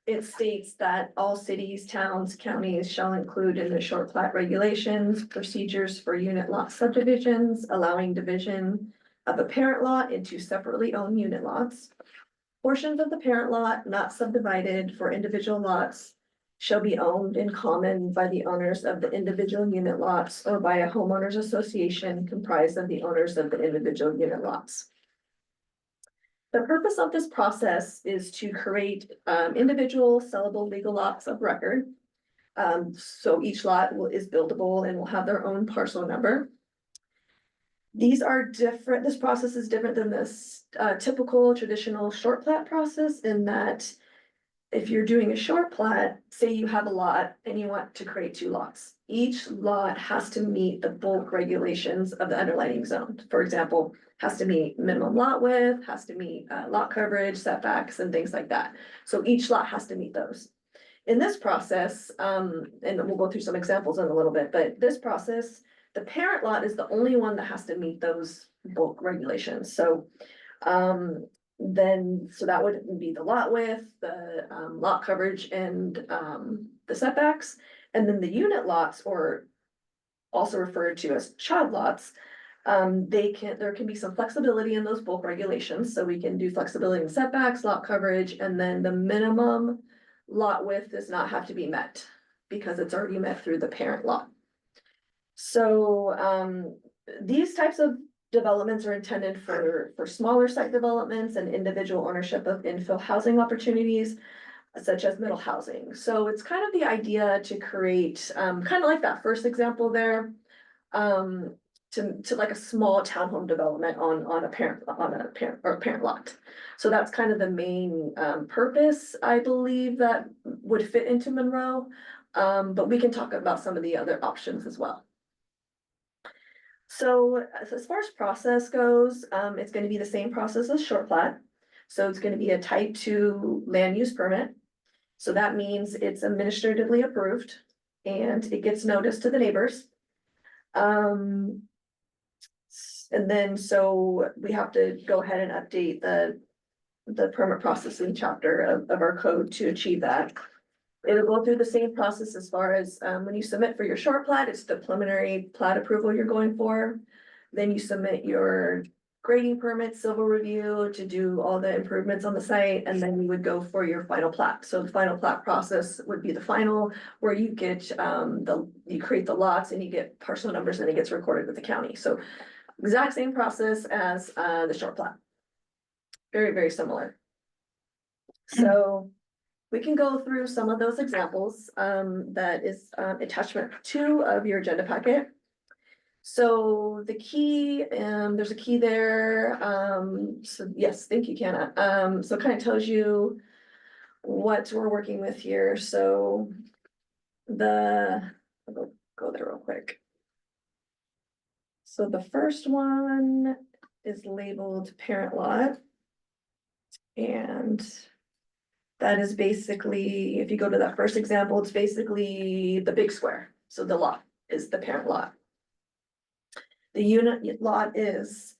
K: it states that all cities, towns, counties shall include in the short plat regulations procedures for unit lot subdivisions, allowing division of a parent lot into separately owned unit lots. Portions of the parent lot not subdivided for individual lots shall be owned in common by the owners of the individual unit lots or by a homeowners association comprised of the owners of the individual unit lots. The purpose of this process is to create individual sellable legal lots of record. So each lot is buildable and will have their own parcel number. These are different, this process is different than this typical traditional short plat process in that if you're doing a short plat, say you have a lot and you want to create two lots. Each lot has to meet the bulk regulations of the underlying zone. For example, has to meet minimum lot width, has to meet lot coverage, setbacks, and things like that. So each lot has to meet those. In this process, and we'll go through some examples in a little bit, but this process, the parent lot is the only one that has to meet those bulk regulations. So so that would be the lot width, the lot coverage, and the setbacks. And then the unit lots, or also referred to as child lots, there can be some flexibility in those bulk regulations. So we can do flexibility in setbacks, lot coverage, and then the minimum lot width does not have to be met because it's already met through the parent lot. So these types of developments are intended for smaller site developments and individual ownership of infill housing opportunities, such as middle housing. So it's kind of the idea to create, kind of like that first example there, to like a small townhome development on a parent lot. So that's kind of the main purpose, I believe, that would fit into Monroe. But we can talk about some of the other options as well. So as far as process goes, it's going to be the same process as short plat. So it's going to be a type 2 land use permit. So that means it's administratively approved and it gets noticed to the neighbors. And then so we have to go ahead and update the permit processing chapter of our code to achieve that. It'll go through the same process as far as when you submit for your short plat, it's the preliminary plat approval you're going for. Then you submit your grading permit, civil review to do all the improvements on the site, and then you would go for your final plat. So the final plat process would be the final, where you get you create the lots and you get parcel numbers and it gets recorded with the county. So exact same process as the short plat. Very, very similar. So we can go through some of those examples, that is attachment 2 of your agenda packet. So the key, there's a key there, so yes, thank you, Kiana. So it kind of tells you what we're working with here, so I'll go there real quick. So the first one is labeled parent lot. And that is basically, if you go to that first example, it's basically the big square. So the lot is the parent lot. The unit lot is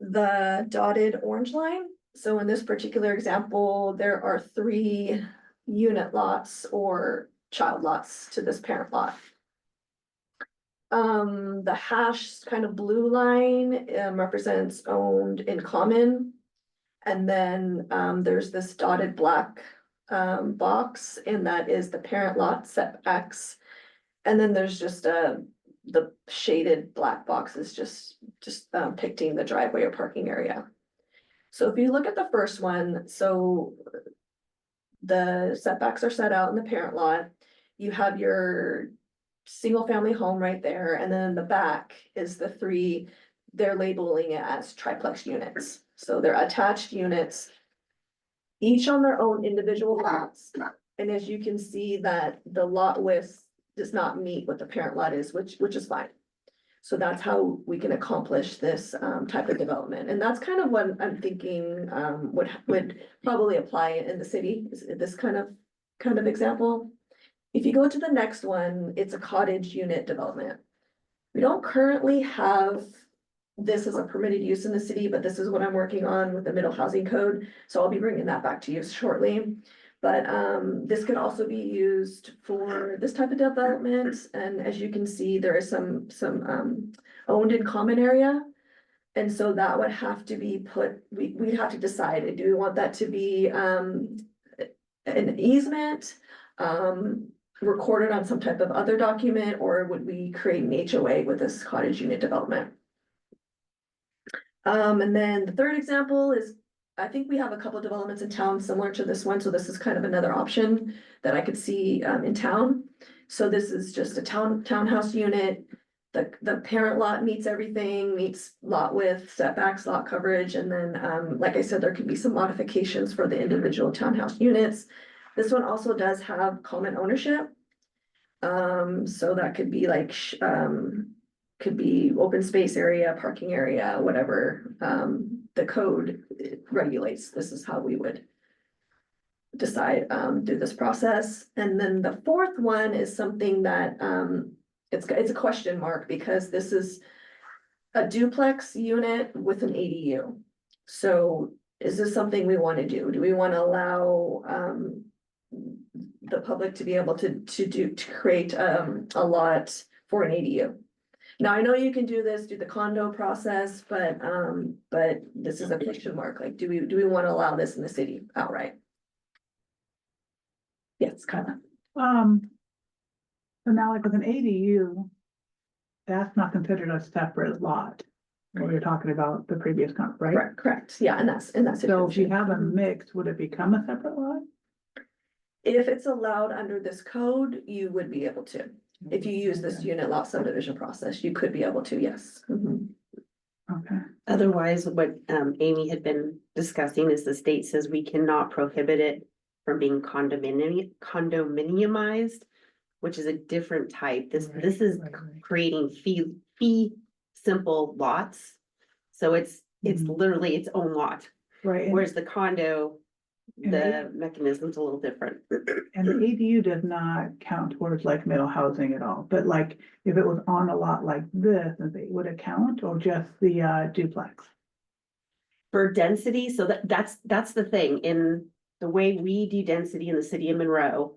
K: the dotted orange line. So in this particular example, there are 3 unit lots or child lots to this parent lot. The hash kind of blue line represents owned in common. And then there's this dotted black box, and that is the parent lot setbacks. And then there's just the shaded black box is just depicting the driveway or parking area. So if you look at the first one, so the setbacks are set out in the parent lot. You have your single family home right there, and then in the back is the 3, they're labeling it as triplex units. So they're attached units, each on their own individual lots. And as you can see that the lot width does not meet what the parent lot is, which is fine. So that's how we can accomplish this type of development. And that's kind of what I'm thinking would probably apply in the city, is this kind of example. If you go to the next one, it's a cottage unit development. We don't currently have this as a permitted use in the city, but this is what I'm working on with the middle housing code. So I'll be bringing that back to you shortly. But this can also be used for this type of development. And as you can see, there is some owned in common area. And so that would have to be we'd have to decide, do we want that to be an easement, recorded on some type of other document, or would we create an HOA with this cottage unit development? And then the third example is, I think we have a couple of developments in town similar to this one, so this is kind of another option that I could see in town. So this is just a townhouse unit. the parent lot meets everything, meets lot width, setbacks, lot coverage, and then, like I said, there could be some modifications for the individual townhouse units. This one also does have common ownership. So that could be like, could be open space area, parking area, whatever, the code regulates, this is how we would decide, through this process. And then the fourth one is something that, it's a question mark, because this is a duplex unit with an ADU. So is this something we want to do? Do we want to allow, the public to be able to create, a lot for an ADU? Now, I know you can do this through the condo process, but this is a question mark, like, do we want to allow this in the city outright? Yes, kind of.
G: So now like with an ADU, that's not considered a separate lot. What you're talking about the previous right?
K: Correct, yeah, and that's,
G: So if you have a mix, would it become a separate lot?
K: If it's allowed under this code, you would be able to. If you use this unit lot subdivision process, you could be able to, yes. Mhm.
G: Okay.
E: Otherwise, what Amy had been discussing is the state says we cannot prohibit it from being condominiumized, which is a different type. This is creating fee simple lots. So it's literally its own lot,
G: Right,
E: whereas the condo,
G: and
E: the mechanism's a little different.
G: and the ADU does not count towards like middle housing at all, but like if it was on a lot like this, would it count, or just the duplex?
E: For density, so that's the thing, in the way we do density in the city of Monroe.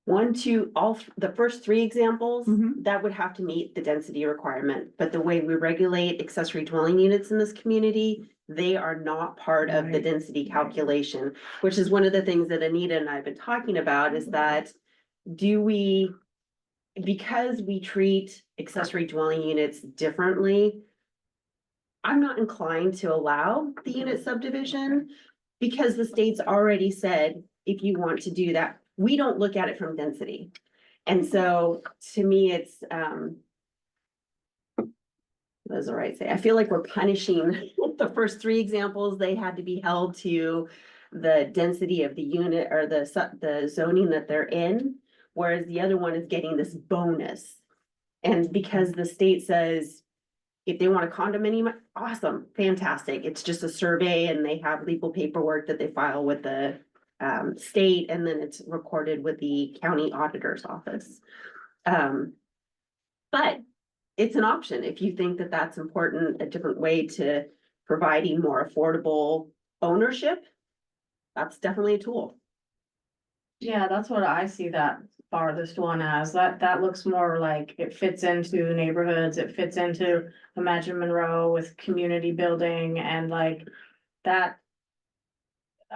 E: The first three examples, that would have to meet the density requirement, but the way we regulate accessory dwelling units in this community, they are not part of the density calculation, which is one of the things that Anita and I have been talking about, is that because we treat accessory dwelling units differently, I'm not inclined to allow the unit subdivision, because the state's already said, if you want to do that, we don't look at it from density. And so to me, it's, those are right say, I feel like we're punishing the first three examples, they had to be held to the density of the unit or the zoning that they're in, whereas the other one is getting this bonus. And because the state says, if they want a condominium, awesome, fantastic. It's just a survey and they have legal paperwork that they file with the state, and then it's recorded with the county auditor's office. But it's an option if you think that that's important, a different way to providing more affordable ownership. That's definitely a tool.
C: Yeah, that's what I see that farthest one as. That looks more like it fits into neighborhoods, it fits into Imagine Monroe with community building and like that.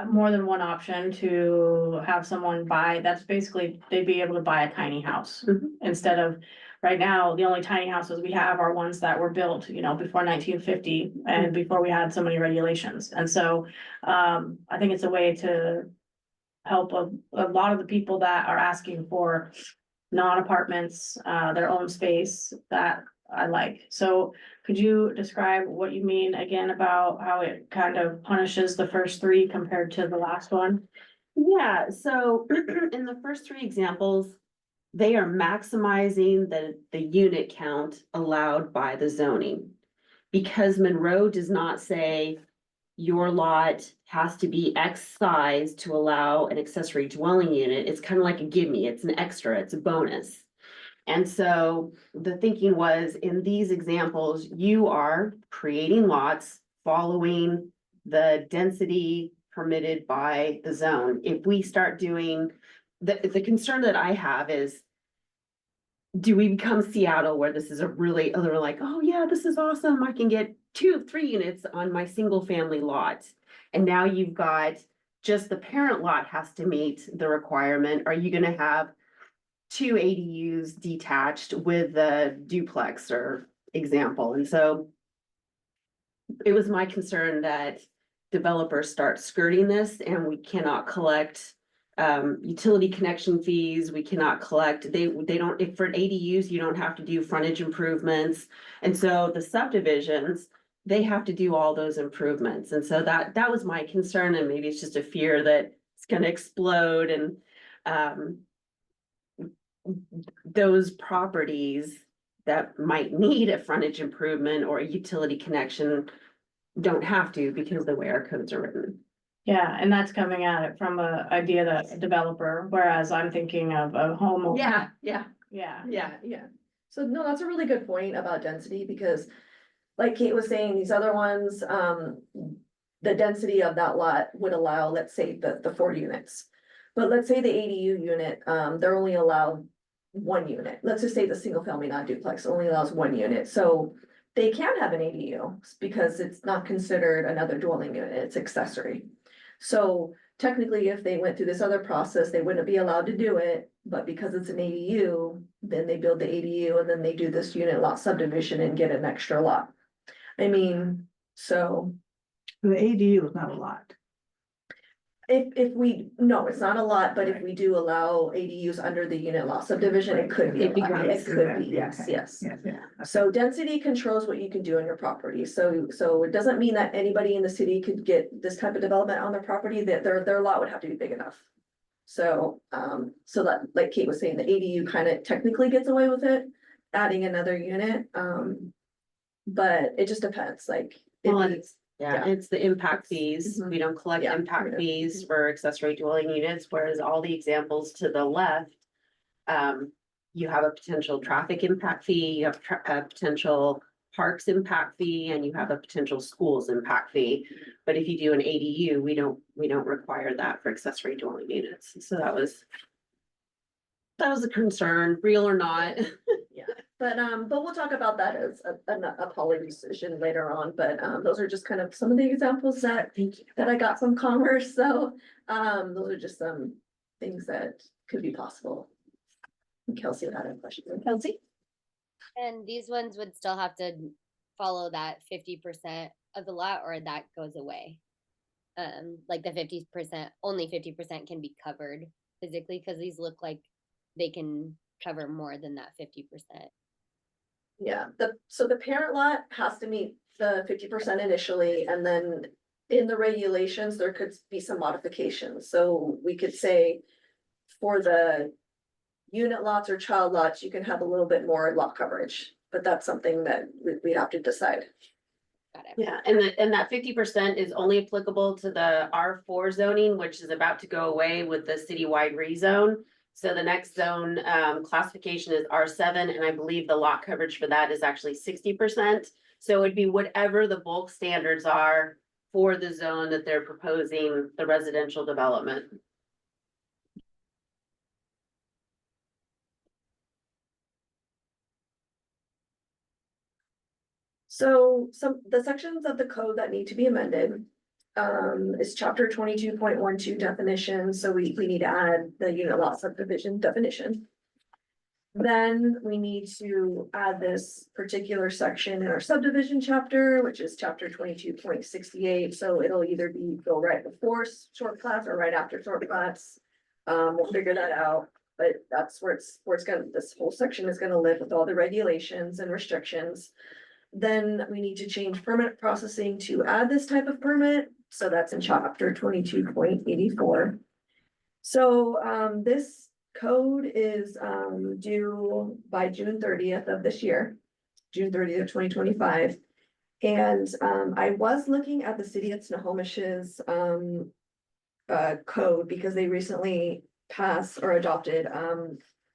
C: More than one option to have someone buy, that's basically, they'd be able to buy a tiny house. Instead of, right now, the only tiny houses we have are ones that were built, before 1950 and before we had so many regulations. And so, I think it's a way to help a lot of the people that are asking for non-apartments, their own space, that I like. So could you describe what you mean again about how it kind of punishes the first three compared to the last one?
E: Yeah, so in the first three examples, they are maximizing the unit count allowed by the zoning. Because Monroe does not say your lot has to be X size to allow an accessory dwelling unit, it's kind of like a gimme, it's an extra, it's a bonus. And so the thinking was, in these examples, you are creating lots following the density permitted by the zone. If we start doing, the concern that I have is, do we become Seattle where this is they're like, oh yeah, this is awesome, I can get 2 or 3 units on my single family lot. And now you've got just the parent lot has to meet the requirement. Are you gonna have 2 ADUs detached with a duplex or example? And so it was my concern that developers start skirting this and we cannot collect utility connection fees, we cannot collect, they don't, if for ADUs, you don't have to do frontage improvements. And so the subdivisions, they have to do all those improvements, and so that was my concern, and maybe it's just a fear that it's gonna explode and, those properties that might need a frontage improvement or a utility connection don't have to because of the way our codes are written.
C: Yeah, and that's coming at it from a idea that a developer, whereas I'm thinking of a homeowner.
E: Yeah.
K: Yeah. So no, that's a really good point about density, because like Kate was saying, these other ones, the density of that lot would allow, let's say, the 4 units. But let's say the ADU unit, they're only allowed 1 unit. Let's just say the single family non-duplex only allows 1 unit, so they can have an ADU because it's not considered another dwelling unit, it's accessory. So technically, if they went through this other process, they wouldn't be allowed to do it, but because it's an ADU, then they build the ADU and then they do this unit lot subdivision and get an extra lot. I mean, so
G: The ADU is not a lot.
K: if we, no, it's not a lot, but if we do allow ADUs under the unit lot subdivision, it could be. a lot. It could be, yes.
G: Yes, yeah.
K: So density controls what you can do on your property, so it doesn't mean that anybody in the city could get this type of development on their property, that their lot would have to be big enough. So, so that, like Kate was saying, the ADU kind of technically gets away with it, adding another unit, but it just depends, like.
E: Well,
K: if
E: and it's the impact fees.
K: Mhm.
E: We don't collect
K: Yeah.
E: impact fees for accessory dwelling units, whereas all the examples to the left. You have a potential traffic impact fee, you have a potential parks impact fee, and you have a potential schools impact fee. But if you do an ADU, we don't require that for accessory dwelling units. So that was a concern, real or not.
K: Yeah, but we'll talk about that as a poly decision later on, but those are just kind of some of the examples that I got from Commerce, so those are just some things that could be possible. Kelsey had a question. Kelsey?
F: And these ones would still have to follow that 50% of the lot, or that goes away. Like the 50%, only 50% can be covered physically, because these look like they can cover more than that 50%.
K: Yeah, so the parent lot has to meet the 50% initially, and then in the regulations, there could be some modifications, so we could say for the unit lots or child lots, you can have a little bit more lot coverage, but that's something that we'd have to decide.
F: Got it.
E: Yeah, and that 50% is only applicable to the R4 zoning, which is about to go away with the citywide rezone. So the next zone classification is R7, and I believe the lot coverage for that is actually 60%. So it'd be whatever the bulk standards are for the zone that they're proposing, the residential development.
K: So the sections of the code that need to be amended. Is chapter 22.12 definitions, so we need to add the unit lot subdivision definition. Then we need to add this particular section in our subdivision chapter, which is chapter 22.68, so it'll either go right before short plats or right after short plats. We'll figure that out, but that's where it's gonna, this whole section is gonna live with all the regulations and restrictions. Then we need to change permit processing to add this type of permit, so that's in chapter 22.84. So this code is due by June 30th of this year, June 30th, 2025. And I was looking at the city of Snohomish's code, because they recently passed or adopted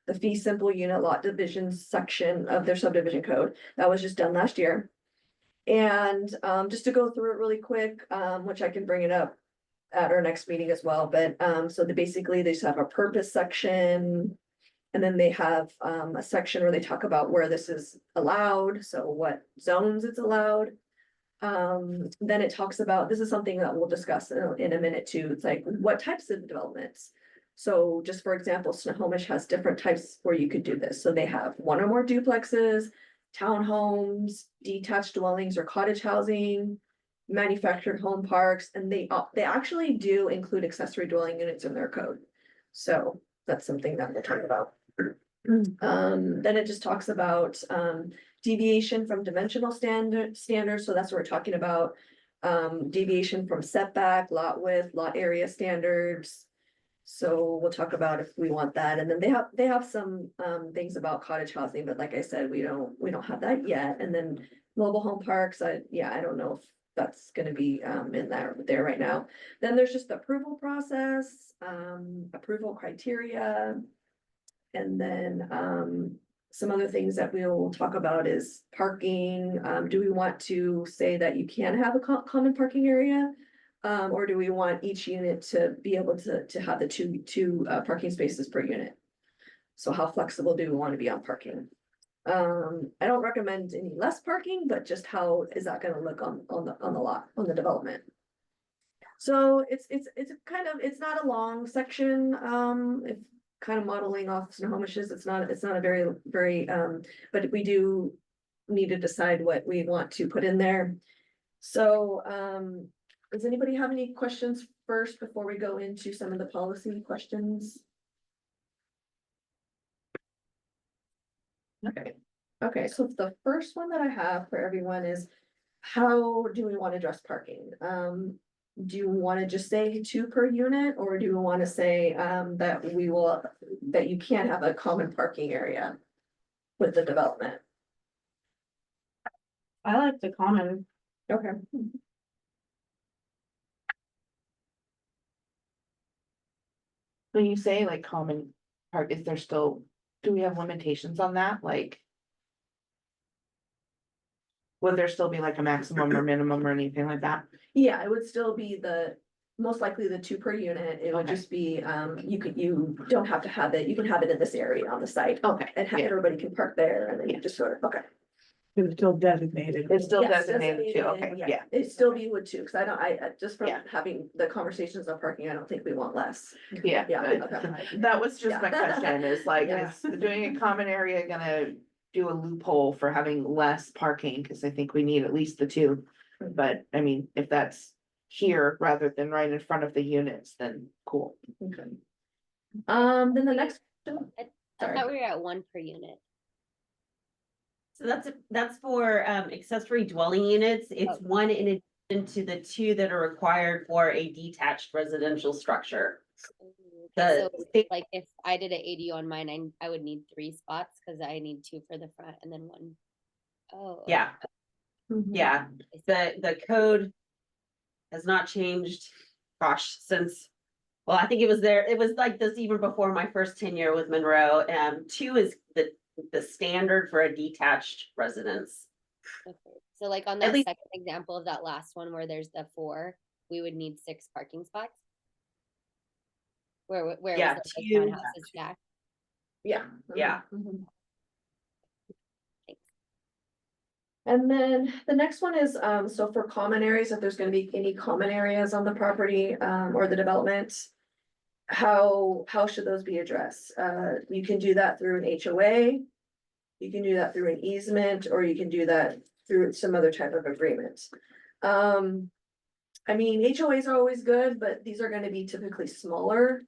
K: the fee simple unit lot division section of their subdivision code. That was just done last year. And just to go through it really quick, which I can bring it up at our next meeting as well, but so basically they just have a purpose section. And then they have a section where they talk about where this is allowed, so what zones it's allowed. Then it talks about, this is something that we'll discuss in a minute too, it's like what types of developments. So just for example, Snohomish has different types where you could do this. So they have 1 or more duplexes, townhomes, detached dwellings or cottage housing, manufactured home parks, and they actually do include accessory dwelling units in their code. So that's something that we'll talk about. Then it just talks about, deviation from dimensional standards, so that's what we're talking about. Deviation from setback, lot width, lot area standards. So we'll talk about if we want that, and then they have some, things about cottage housing, but like I said, we don't have that yet, and then mobile home parks, I don't know if that's gonna be, in there right now. Then there's just the approval process, approval criteria. And then, some other things that we'll talk about is parking. Do we want to say that you can have a common parking area? Or do we want each unit to be able to have the two parking spaces per unit? So how flexible do we want to be on parking? I don't recommend any less parking, but just how is that gonna look on the lot, on the development? So it's kind of, it's not a long section, if kind of modeling off Snohomish's, it's not a very, but we do need to decide what we want to put in there. So, does anybody have any questions first before we go into some of the policy questions? Okay, so the first one that I have for everyone is, how do we want to address parking? Do you want to just say 2 per unit, or do you want to say, that you can't have a common parking area with the development?
C: I like the common.
K: Okay.
H: When you say like common park, is there still, do we have limitations on that, like? Would there still be like a maximum or minimum or anything like that?
K: Yeah, it would still be most likely the 2 per unit. It would
H: Okay.
K: just be, you don't have to have it, you can have it in this area on the site.
H: Okay,
K: And
H: yeah.
K: everybody can park there, and then you just sort of, okay.
G: It's still designated.
H: It's still
K: Yes,
H: designated too, okay,
K: designated,
H: yeah.
K: It still be would too, because just from
H: Yeah.
K: having the conversations on parking, I don't think we want less.
H: Yeah,
K: Yeah,
H: but
K: okay.
H: that was just my
K: Yeah.
H: question, is like,
K: Yeah.
H: is doing a common area gonna do a loophole for having less parking? Cause I think we need at least the 2. But I mean, if that's here rather than right in front of the units, then cool.
K: Okay. Then the next.
F: I
K: Sorry.
F: thought we were at 1 per unit.
E: So that's for accessory dwelling units. It's
F: Oh.
E: one in addition to the 2 that are required for a detached residential structure.
F: Okay,
E: The
F: so
E: state-
F: like if I did an ADU on mine, I would need 3 spots because I need 2 for the front and then 1. Oh.
E: Yeah, yeah, the code has not changed, gosh, since, well, I think it was like this even before my first tenure with Monroe. 2 is the standard for a detached residence.
F: Okay. So like on
E: At
F: that
E: least-
F: second example of that last one where there's the 4, we would need 6 parking spots. Where
E: Yeah,
F: was the
E: 2.
F: townhouses stacked?
K: Yeah.
E: Yeah.
K: Mhm.
F: Thanks.
K: And then the next one is, so for common areas, if there's gonna be any common areas on the property, or the development. How should those be addressed? You can do that through an HOA. You can do that through an easement, or you can do that through some other type of agreement. I mean, HOAs are always good, but these are gonna be typically smaller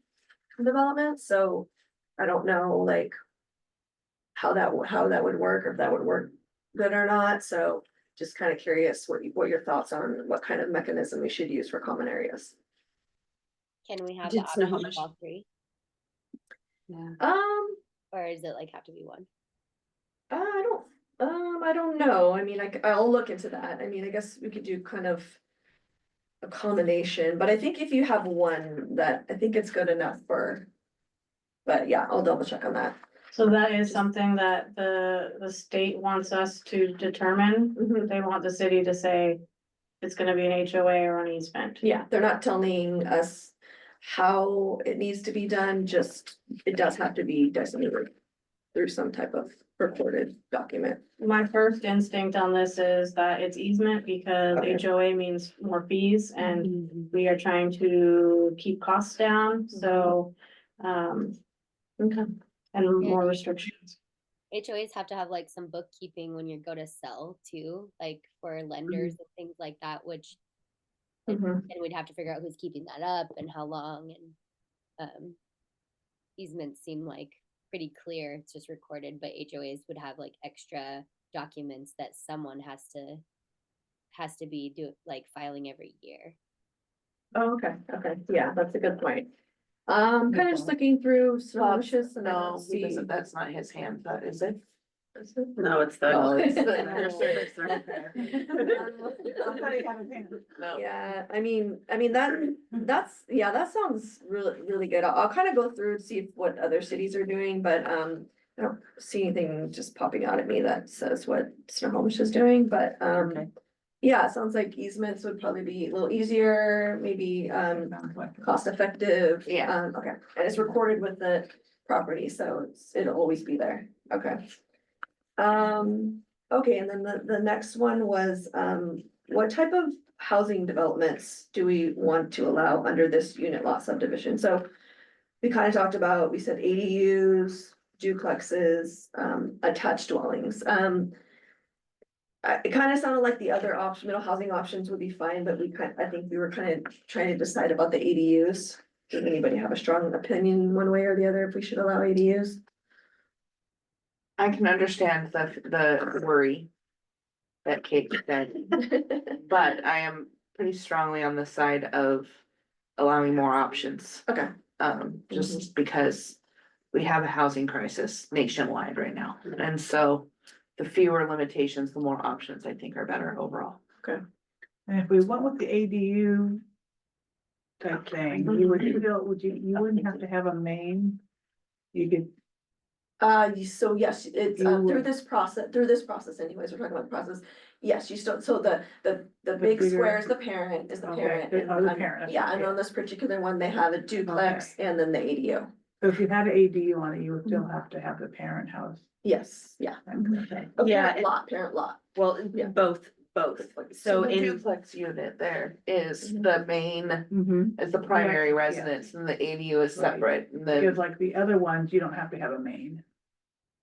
K: developments, so I don't know, like. How that would work, or if that would work good or not, so just kind of curious what your thoughts on what kind of mechanism we should use for common areas.
F: Can we have
E: Did
F: the option of
E: Snohomish-
F: all 3?
K: Um,
F: Or does it like have to be 1?
K: I don't know, I mean, I'll look into that, I mean, I guess we could do kind of. A combination, but I think if you have one, that, I think it's good enough for. But yeah, I'll double check on that.
C: So that is something that the state wants us to determine.
K: Mhm.
C: They want the city to say it's gonna be an HOA or an easement.
K: Yeah, they're not telling us how it needs to be done, just it does have to be designated through some type of recorded document.
C: My first instinct on this is that it's easement because
K: Okay.
C: HOA means more fees and we are trying to keep costs down, so,
K: Okay.
C: and
F: Yeah.
C: more restrictions.
F: HOAs have to have like some bookkeeping when you go to sell too, like for lenders and things like that, which.
K: Mhm.
F: And we'd have to figure out who's keeping that up and how long and, easements seem like pretty clear, it's just recorded, but HOAs would have like extra documents that someone has to be like filing every year.
K: Oh, okay, yeah, that's a good point. Kind of just looking through Snohomish and I
H: No,
K: don't
H: he
K: see.
H: doesn't, that's not his hand, that is it?
E: No, it's the.
H: Oh, it's the No.
K: Yeah, I mean, that sounds really good. I'll kind of go through and see what other cities are doing, but, I don't see anything just popping out at me that says what Snohomish is doing, but,
H: Okay.
K: yeah, it sounds like easements would probably be a little easier, maybe, cost effective.
H: Yeah.
K: Okay, and it's recorded with the property, so it'll always be there, okay. Okay, and then the next one was, what type of housing developments do we want to allow under this unit lot subdivision? So we kind of talked about, we said ADUs, duplexes, attached dwellings. It kind of sounded like the other option, middle housing options would be fine, but I think we were kind of trying to decide about the ADUs. Does anybody have a strong opinion one way or the other if we should allow ADUs?
H: I can understand the worry that Kate said, but I am pretty strongly on the side of allowing more options.
K: Okay.
H: Just because we have a housing crisis nationwide right now, and so the fewer limitations, the more options I think are better overall.
G: And if we went with the ADU type thing, you wouldn't have to have a main? You could,
K: So yes, it's
G: You
K: through
G: would-
K: this process anyways, we're talking about the process. Yes, you still, so the big
G: bigger-
K: square is the parent, the
G: Okay,
K: parent.
G: the
K: and,
G: other parent,
K: Yeah, and
G: okay.
K: on this particular one, they have a duplex and then the ADU.
G: so if you had an ADU on it, you would still have to have the parent house.
K: Yes, yeah.
G: Okay.
K: A
E: Yeah,
K: parent lot.
E: Well,
K: Yeah.
E: both. So
H: the
E: in,
H: duplex unit there is
K: Mhm.
H: the main,
G: Mm-hmm.
H: is the primary
G: Yeah.
H: residence, and the ADU is
G: Right.
H: separate, and
G: Because
H: then.
G: like the other ones, you don't have to have a main.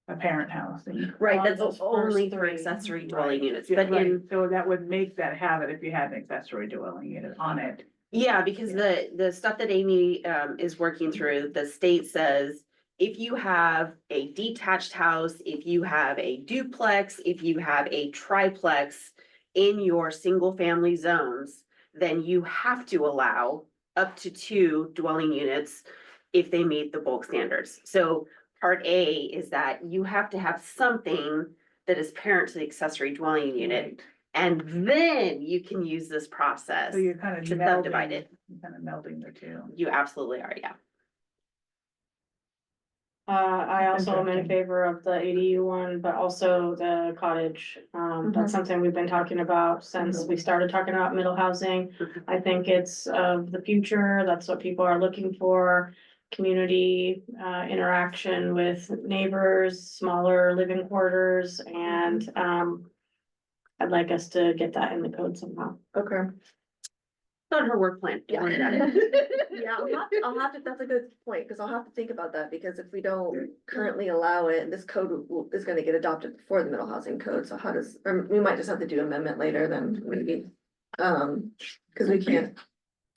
G: A parent house.
E: right,
C: On
E: that's
C: those
E: only
C: first
E: for
C: three.
E: accessory dwelling
G: Right.
E: units,
G: Yeah,
E: but
G: right.
E: in,
G: So that would make that have it if you had an accessory dwelling unit on it.
E: yeah, because the stuff that Amy is working through, the state says. If you have a detached house, if you have a duplex, if you have a triplex in your single family zones, then you have to allow up to 2 dwelling units if they meet the bulk standards. So part A is that you have to have something that is parent to the accessory dwelling unit. And then you can use this process.
G: So you're kind of
E: To subdivide it.
G: melding the two.
E: You absolutely are, yeah.
C: I also am in favor of the ADU one, but also the cottage. That's something we've been talking about since we started talking about middle housing. I think it's of the future. That's what people are looking for. Community, interaction with neighbors, smaller living quarters, and, I'd like us to get that in the code somehow.
K: Okay.
E: Not her work plan. Don't worry about it.
K: Yeah, I'll have to, that's a good point, because I'll have to think about that, because if we don't currently allow it, this code is gonna get adopted before the middle housing code, so how does, or we might just have to do amendment later then, maybe. Cause we can't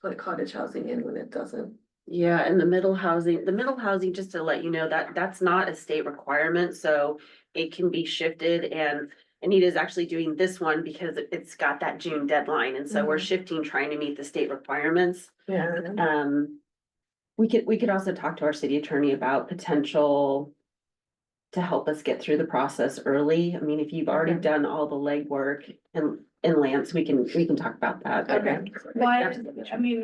K: put cottage housing in when it doesn't.
E: Yeah, and the middle housing, just to let you know, that's not a state requirement, so it can be shifted, and Anita's actually doing this one because it's got that June deadline, and so we're shifting, trying to meet the state requirements.
K: Yeah.
E: We could also talk to our city attorney about potential to help us get through the process early. I mean, if you've already done all the legwork and Lance, we can talk about that.
K: Okay.
C: Why,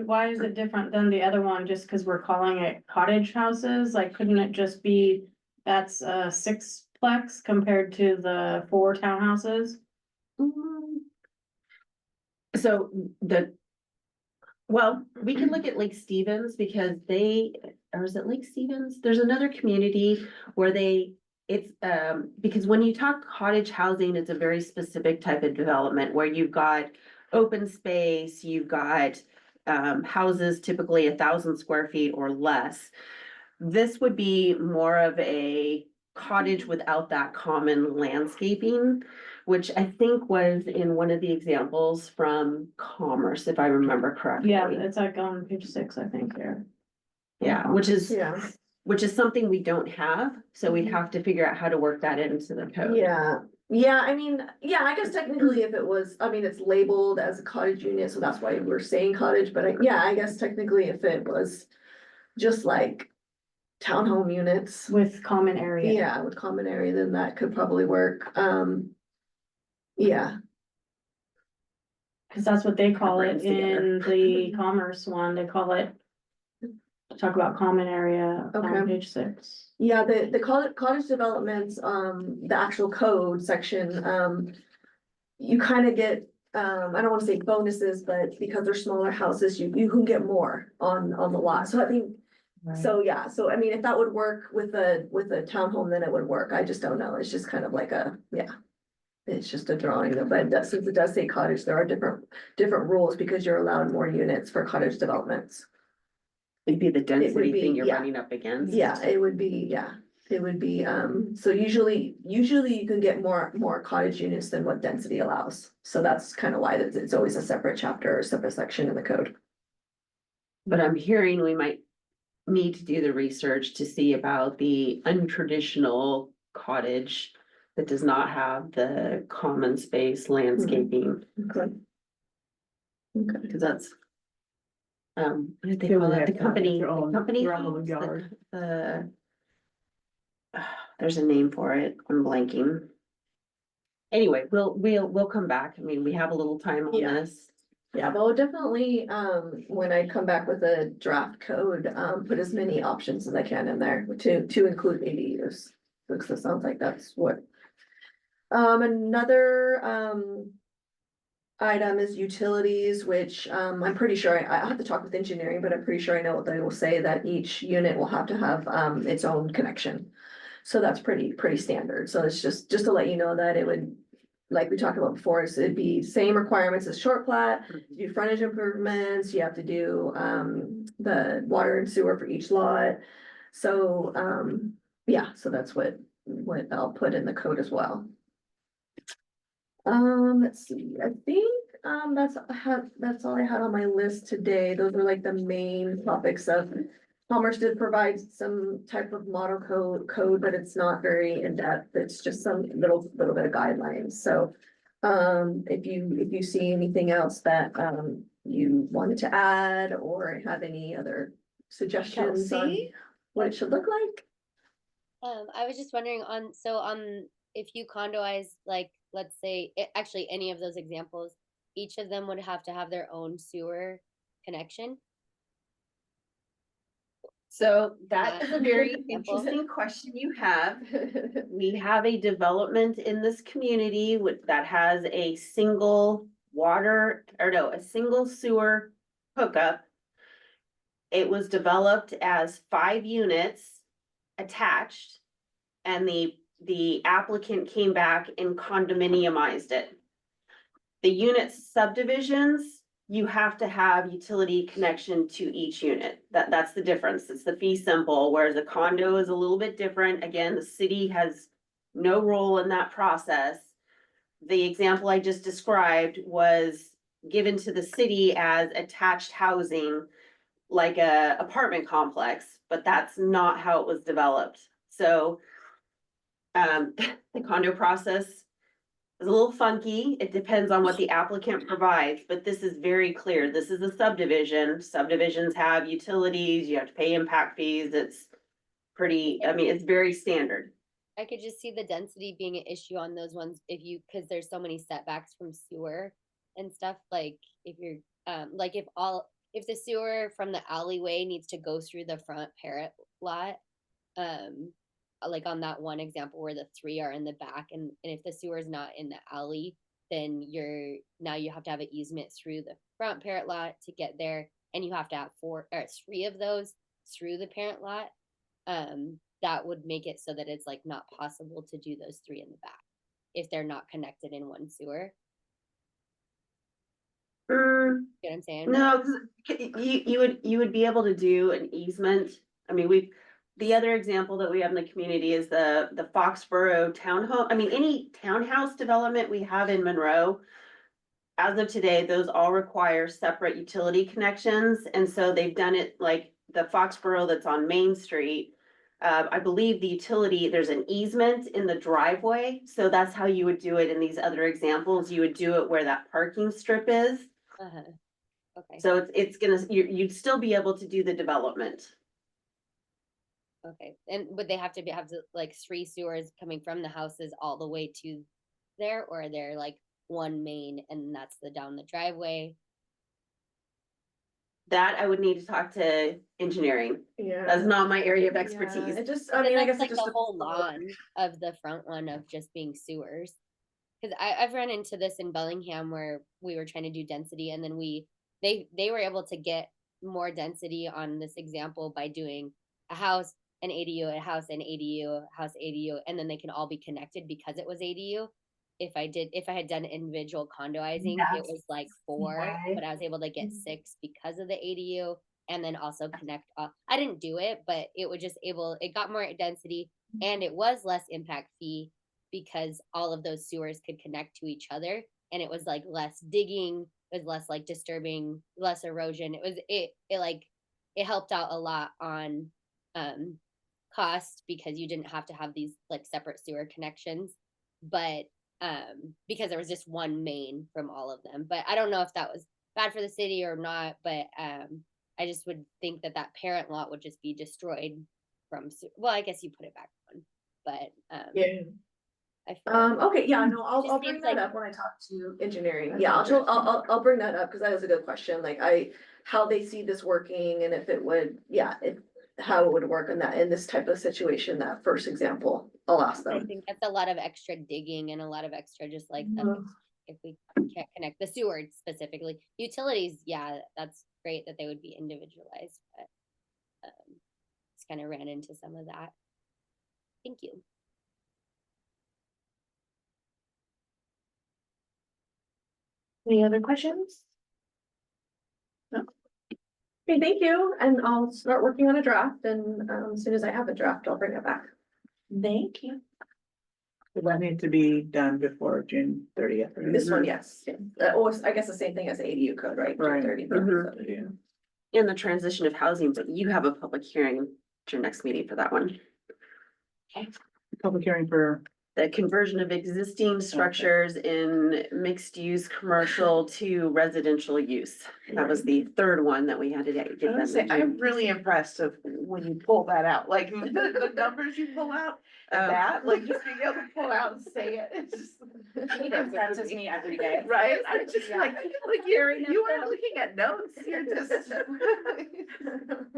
C: why is it different than the other one, just because we're calling it cottage houses? Like, couldn't it just be, that's a 6-plex compared to the 4 townhouses?
E: So well, we can look at Lake Stevens because or is it Lake Stevens? There's another community where because when you talk cottage housing, it's a very specific type of development where you've got open space, you've got houses typically 1,000 square feet or less. This would be more of a cottage without that common landscaping, which I think was in one of the examples from Commerce, if I remember correctly.
C: Yeah, it's like on page 6, I think, here.
E: Yeah, which is,
K: Yeah.
E: which is something we don't have, so we'd have to figure out how to work that into the code.
K: Yeah, I mean, yeah, I guess technically if it was, I mean, it's labeled as a cottage unit, so that's why we're saying cottage, but yeah, I guess technically if it was just like townhome units.
C: With common area.
K: Yeah, with common area, then that could probably work. Yeah,
C: Cause that's what they call
K: Our
C: it
K: brains together.
C: in the commerce one, they call it. Talk about common area on
K: Okay.
C: page 6.
K: yeah, the cottage developments, the actual code section, you kind of get, I don't wanna say bonuses, but because they're smaller houses, you can get more on the lot. So I think, so yeah, so I mean, if that would work with a townhome, then it would work. I just don't know. It's just kind of like yeah. It's just a drawing, but since it does say cottage, there are different rules because you're allowed more units for cottage developments.
E: It'd be the density
K: be,
E: thing you're
K: yeah.
E: running up against.
K: Yeah, it would be, so usually you can get more cottage units than what density allows. So that's kind of why it's always a separate chapter or separate section in the code.
E: But I'm hearing we might need to do the research to see about the untraditional cottage that does not have the common space landscaping,
K: Okay. Okay.
E: because that's. What did they
G: They
E: call
G: would
E: it?
G: have
E: The
G: to have
E: company,
G: their own-
E: the company.
G: their own
E: homes,
G: yard.
E: There's a name for it, I'm blanking. Anyway, we'll come back. I mean, we have a little time on
K: Yeah.
E: this.
K: Yeah, but we'll definitely, when I come back with a draft code, put as many options as I can in there to include ADUs. Because it sounds like that's what. Another, item is utilities, which, I'm pretty sure, I have to talk with engineering, but I'm pretty sure I know what they will say, that each unit will have to have, its own connection. So that's pretty standard. So it's just to let you know that it would, like we talked about before, is it'd be same requirements as short plat. Do frontage improvements, you have to do, the water and sewer for each lot. So, yeah, so that's what I'll put in the code as well. Let's see, I think, that's all I had on my list today. Those are like the main topics of. Commerce did provide some type of model code, but it's not very in-depth. It's just some little bit of guidelines. So, if you see anything else that, you wanted to add or have any other suggestions on
A: Kelsey?
K: what it should look like?
F: I was just wondering if you condoize, like, let's say, actually any of those examples, each of them would have to have their own sewer connection.
E: So that is a very
F: Example.
E: interesting question you have. We have a development in this community that has a single a single sewer hookup. It was developed as 5 units attached, and the applicant came back and condominiumized it. The unit subdivisions, you have to have utility connection to each unit. That's the difference. It's the fee simple, whereas a condo is a little bit different. Again, the city has no role in that process. The example I just described was given to the city as attached housing, like a apartment complex, but that's not how it was developed. So the condo process is a little funky. It depends on what the applicant provides, but this is very clear. This is a subdivision. Subdivisions have utilities, you have to pay impact fees. It's it's very standard.
F: I could just see the density being an issue on those ones because there's so many setbacks from sewer and stuff, like if you're, if the sewer from the alleyway needs to go through the front parrot lot, like on that one example where the 3 are in the back, and if the sewer is not in the alley, then you have to have an easement through the front parent lot to get there, and you have to have 3 of those through the parent lot. That would make it so that it's like not possible to do those 3 in the back if they're not connected in one sewer. You know what I'm saying?
E: No, 'cause you would be able to do an easement. I mean, the other example that we have in the community is the Foxborough townhome. I mean, any townhouse development we have in Monroe, as of today, those all require separate utility connections. And so they've done it like the Foxborough that's on Main Street. I believe the utility, there's an easement in the driveway, so that's how you would do it in these other examples. You would do it where that parking strip is.
F: Uh-huh. Okay,
E: So it's gonna, you'd still be able to do the development.
F: okay. And would they have like 3 sewers coming from the houses all the way to there, or are there like one main and that's down the driveway?
E: That I would need to talk to engineering.
K: Yeah.
E: That's not my area of
K: Yeah,
E: expertise.
K: it just, I
F: Then
K: mean, I
F: that's
K: guess it
F: like
K: just.
F: the whole lawn of the front one of just being sewers. Cause I've run into this in Bellingham where we were trying to do density and then they were able to get more density on this example by doing a house, an ADU, a house, an ADU, a house, ADU, and then they can all be connected because it was ADU. If I had done individual condoizing, it was like 4,
K: why.
F: but I was able to get 6 because of the ADU and then also connect off. I didn't do it, but it was just it got more density and it was less impact fee because all of those sewers could connect to each other and it was like less digging, it was less like disturbing, less erosion. It helped out a lot on cost because you didn't have to have these like separate sewer connections. But because there was just one main from all of them. But I don't know if that was bad for the city or not, but I just would think that parent lot would just be destroyed from well, I guess you put it back on, but
K: Yeah.
F: I feel
K: Okay, yeah, no,
F: just
K: I'll bring
F: seems
K: that
F: like-
K: up when I talk to engineering. Yeah, I'll bring that up because that is a good question. Like how they see this working and if it would, how it would work in this type of situation, that first example, I'll ask
F: I
K: them.
F: think that's a lot of extra digging and a lot of extra just like
K: Mhm.
F: if we can't connect the sewer specifically. Utilities, yeah, that's great that they would be individualized, but just kind of ran into some of that. Thank you.
A: Any other questions?
K: Okay, thank you, and I'll start working on a draft and as soon as I have a draft, I'll bring it back.
A: Thank you.
G: Does that need to be done before June 30th?
K: This one, yes. Or I guess the same thing as the ADU code, right? June
G: Right.
K: 30th.
E: Mhm.
G: Yeah.
E: In the transition of housing, but you have a public hearing at your next meeting for that one.
G: Public hearing for,
E: The conversion of existing structures in mixed use commercial to residential use. That was the third one that we had to get
H: I
E: them.
H: was say,
E: in
H: I'm
E: June.
H: really impressed of when you pull that out, like the numbers you pull out. And
E: Oh.
H: that, like just being able to pull out and say it, it's just.
J: It impresses me every day.
H: Right, I'm just like you are looking at notes, you're just.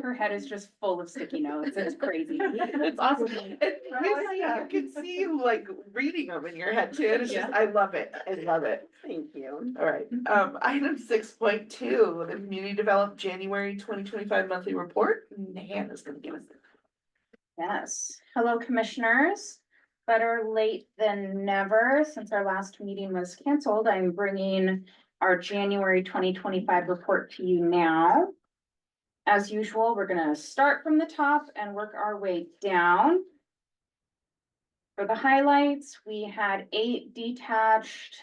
J: Her head is just full of sticky notes. It's crazy.
H: It's awesome. And you can see you like reading them in your head too. And it's just, I love it. I love it.
E: Thank you.
H: All right, item 6.2, the community developed January 2025 monthly report. And Hannah's gonna give us.
B: Yes. Hello, commissioners. Better late than never. Since our last meeting was canceled, I'm bringing our January 2025 report to you now. As usual, we're gonna start from the top and work our way down. For the highlights, we had 8 detached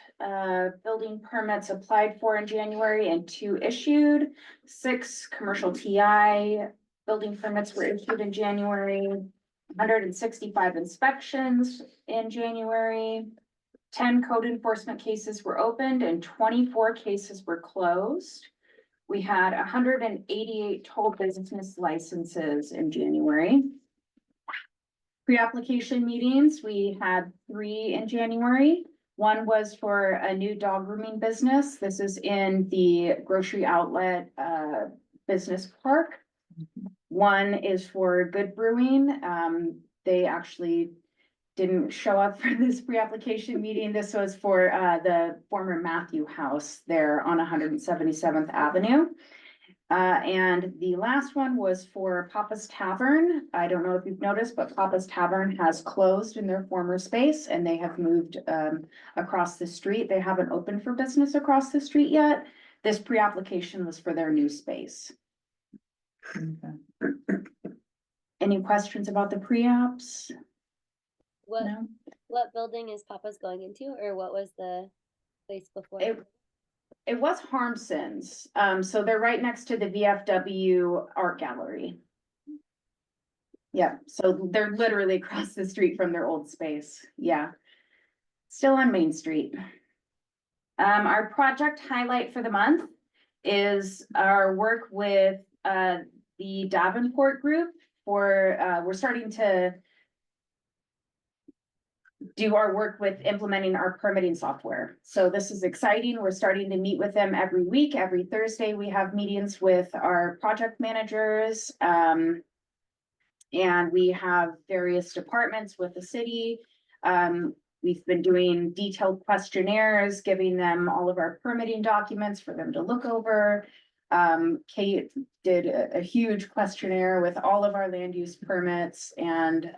B: building permits applied for in January and 2 issued. 6 commercial TI building permits were issued in January. 165 inspections in January. 10 code enforcement cases were opened and 24 cases were closed. We had 188 total business licenses in January. Pre-application meetings, we had 3 in January. One was for a new dog grooming business. This is in the grocery outlet business park. One is for Good Brewing. They actually didn't show up for this pre-application meeting. This was for the former Matthew House there on 177th Avenue. And the last one was for Papa's Tavern. I don't know if you've noticed, but Papa's Tavern has closed in their former space and they have moved across the street. They haven't opened for business across the street yet. This pre-application was for their new space. Any questions about the pre-apps?
F: What
B: No?
F: what building is Papa's going into, or what was the place before?
B: It was Harmson's. So they're right next to the VFW Art Gallery. Yeah, so they're literally across the street from their old space, yeah. Still on Main Street. Our project highlight for the month is our work with, the Davenport Group for, we're starting to do our work with implementing our permitting software. So this is exciting. We're starting to meet with them every week. Every Thursday, we have meetings with our project managers. And we have various departments with the city. We've been doing detailed questionnaires, giving them all of our permitting documents for them to look over. Kate did a huge questionnaire with all of our land use permits and,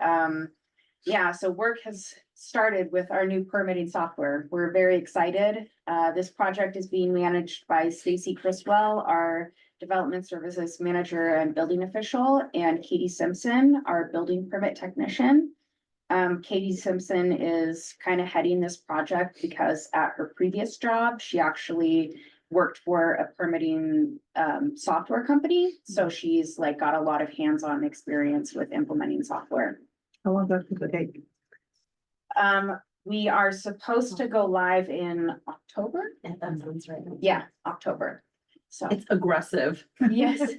B: yeah, so work has started with our new permitting software. We're very excited. This project is being managed by Stacy Criswell, our Development Services Manager and Building Official, and Katie Simpson, our Building Permit Technician. Katie Simpson is kind of heading this project because at her previous job, she actually worked for a permitting software company. So she's like got a lot of hands-on experience with implementing software.
G: How long does it take?
B: We are supposed to go live in October.
E: Yeah, that sounds right.
B: Yeah, October. So,
E: It's aggressive.
B: yes,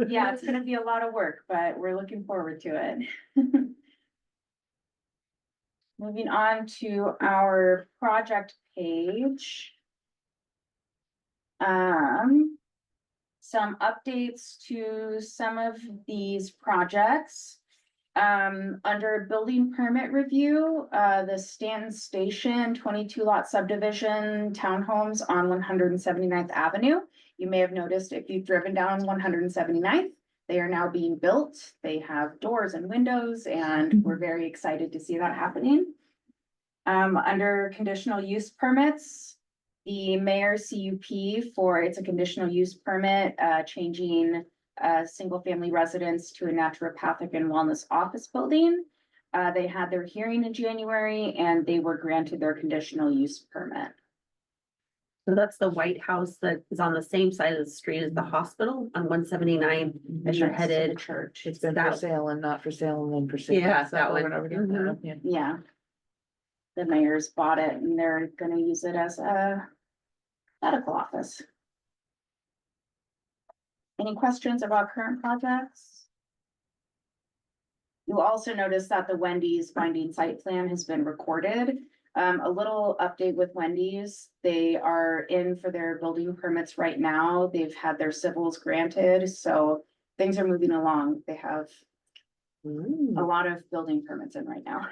B: yeah, it's gonna be a lot of work, but we're looking forward to it. Moving on to our project page. Some updates to some of these projects. Under building permit review, the Stanton Station 22 lot subdivision townhomes on 179th Avenue. You may have noticed if you've driven down 179th, they are now being built. They have doors and windows, and we're very excited to see that happening. Under conditional use permits, the mayor's CUP for, it's a conditional use permit, changing single family residence to a naturopathic and wellness office building. They had their hearing in January and they were granted their conditional use permit.
E: So that's the White House that is on the same side of the street as the hospital on 179 as you're
B: Next to the
E: headed.
B: church.
H: It's been for
E: That-
H: sale and not for sale and then for sale.
E: Yeah,
H: Is
E: that
H: what
E: one.
H: we're over doing?
E: Mhm.
H: Yeah.
B: Yeah. The mayor's bought it and they're gonna use it as a medical office. Any questions about current projects? You'll also notice that the Wendy's binding site plan has been recorded. A little update with Wendy's, they are in for their building permits right now. They've had their civils granted, so things are moving along. They have a lot of building permits in right now.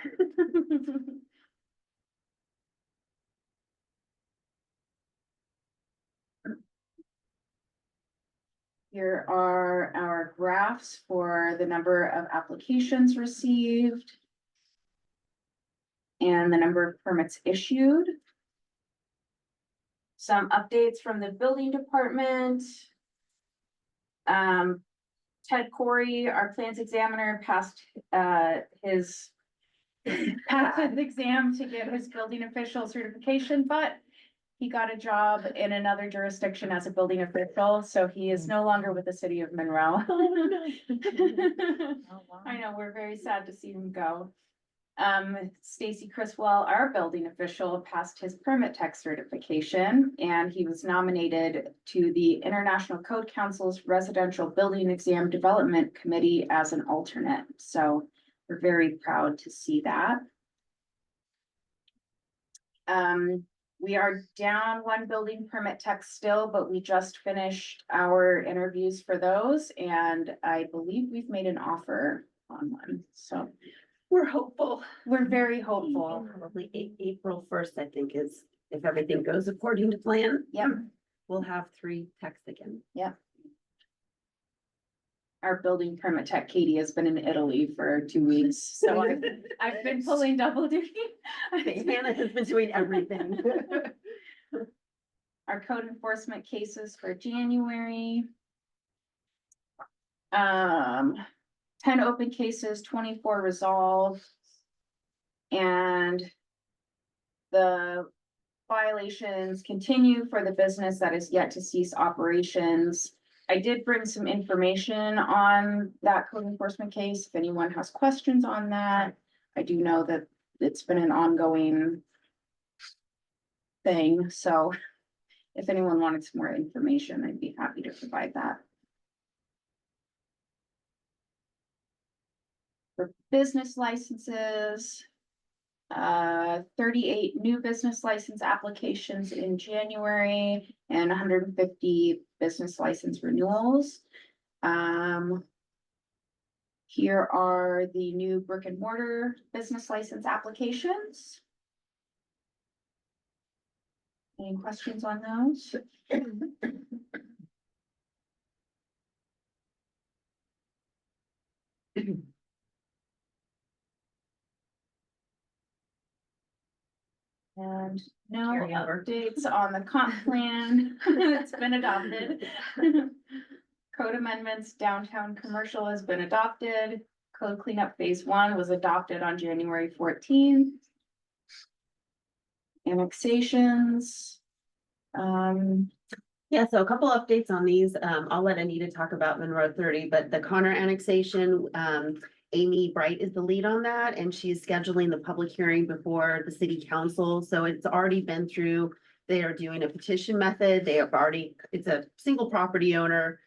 B: Here are our graphs for the number of applications received and the number of permits issued. Some updates from the building department. Ted Corey, our plans examiner, passed his exam to get his building official certification, but he got a job in another jurisdiction as a building official, so he is no longer with the city of Monroe. I know, we're very sad to see him go. Stacy Criswell, our building official, passed his permit tech certification, and he was nominated to the International Code Council's Residential Building Exam Development Committee as an alternate. So we're very proud to see that. We are down one building permit tech still, but we just finished our interviews for those, and I believe we've made an offer on one, so
E: We're hopeful.
B: we're very hopeful.
E: Probably April 1st, I think, is if everything goes according to plan.
B: Yep.
E: We'll have 3 techs again.
B: Our building permit tech, Katie, has been in Italy for 2 weeks, so I've been pulling double duty.
E: Hannah has been doing everything.
B: Our code enforcement cases for January. 10 open cases, 24 resolved. And the violations continue for the business that is yet to cease operations. I did bring some information on that code enforcement case, if anyone has questions on that. I do know that it's been an ongoing thing, so if anyone wanted some more information, I'd be happy to provide that. For business licenses, 38 new business license applications in January and 150 business license renewals. Here are the new brick and mortar business license applications. Any questions on those? And no
C: Carry over.
B: updates on the comp plan. It's been adopted. Code amendments, downtown commercial has been adopted. Code cleanup phase 1 was adopted on January 14th. Annexations.
E: Yeah, so a couple updates on these. I'll let Anita talk about Monroe 30, but the Connor annexation, Amy Bright is the lead on that, and she's scheduling the public hearing before the city council. So it's already been through. They are doing a petition method. They have already, it's a single property owner.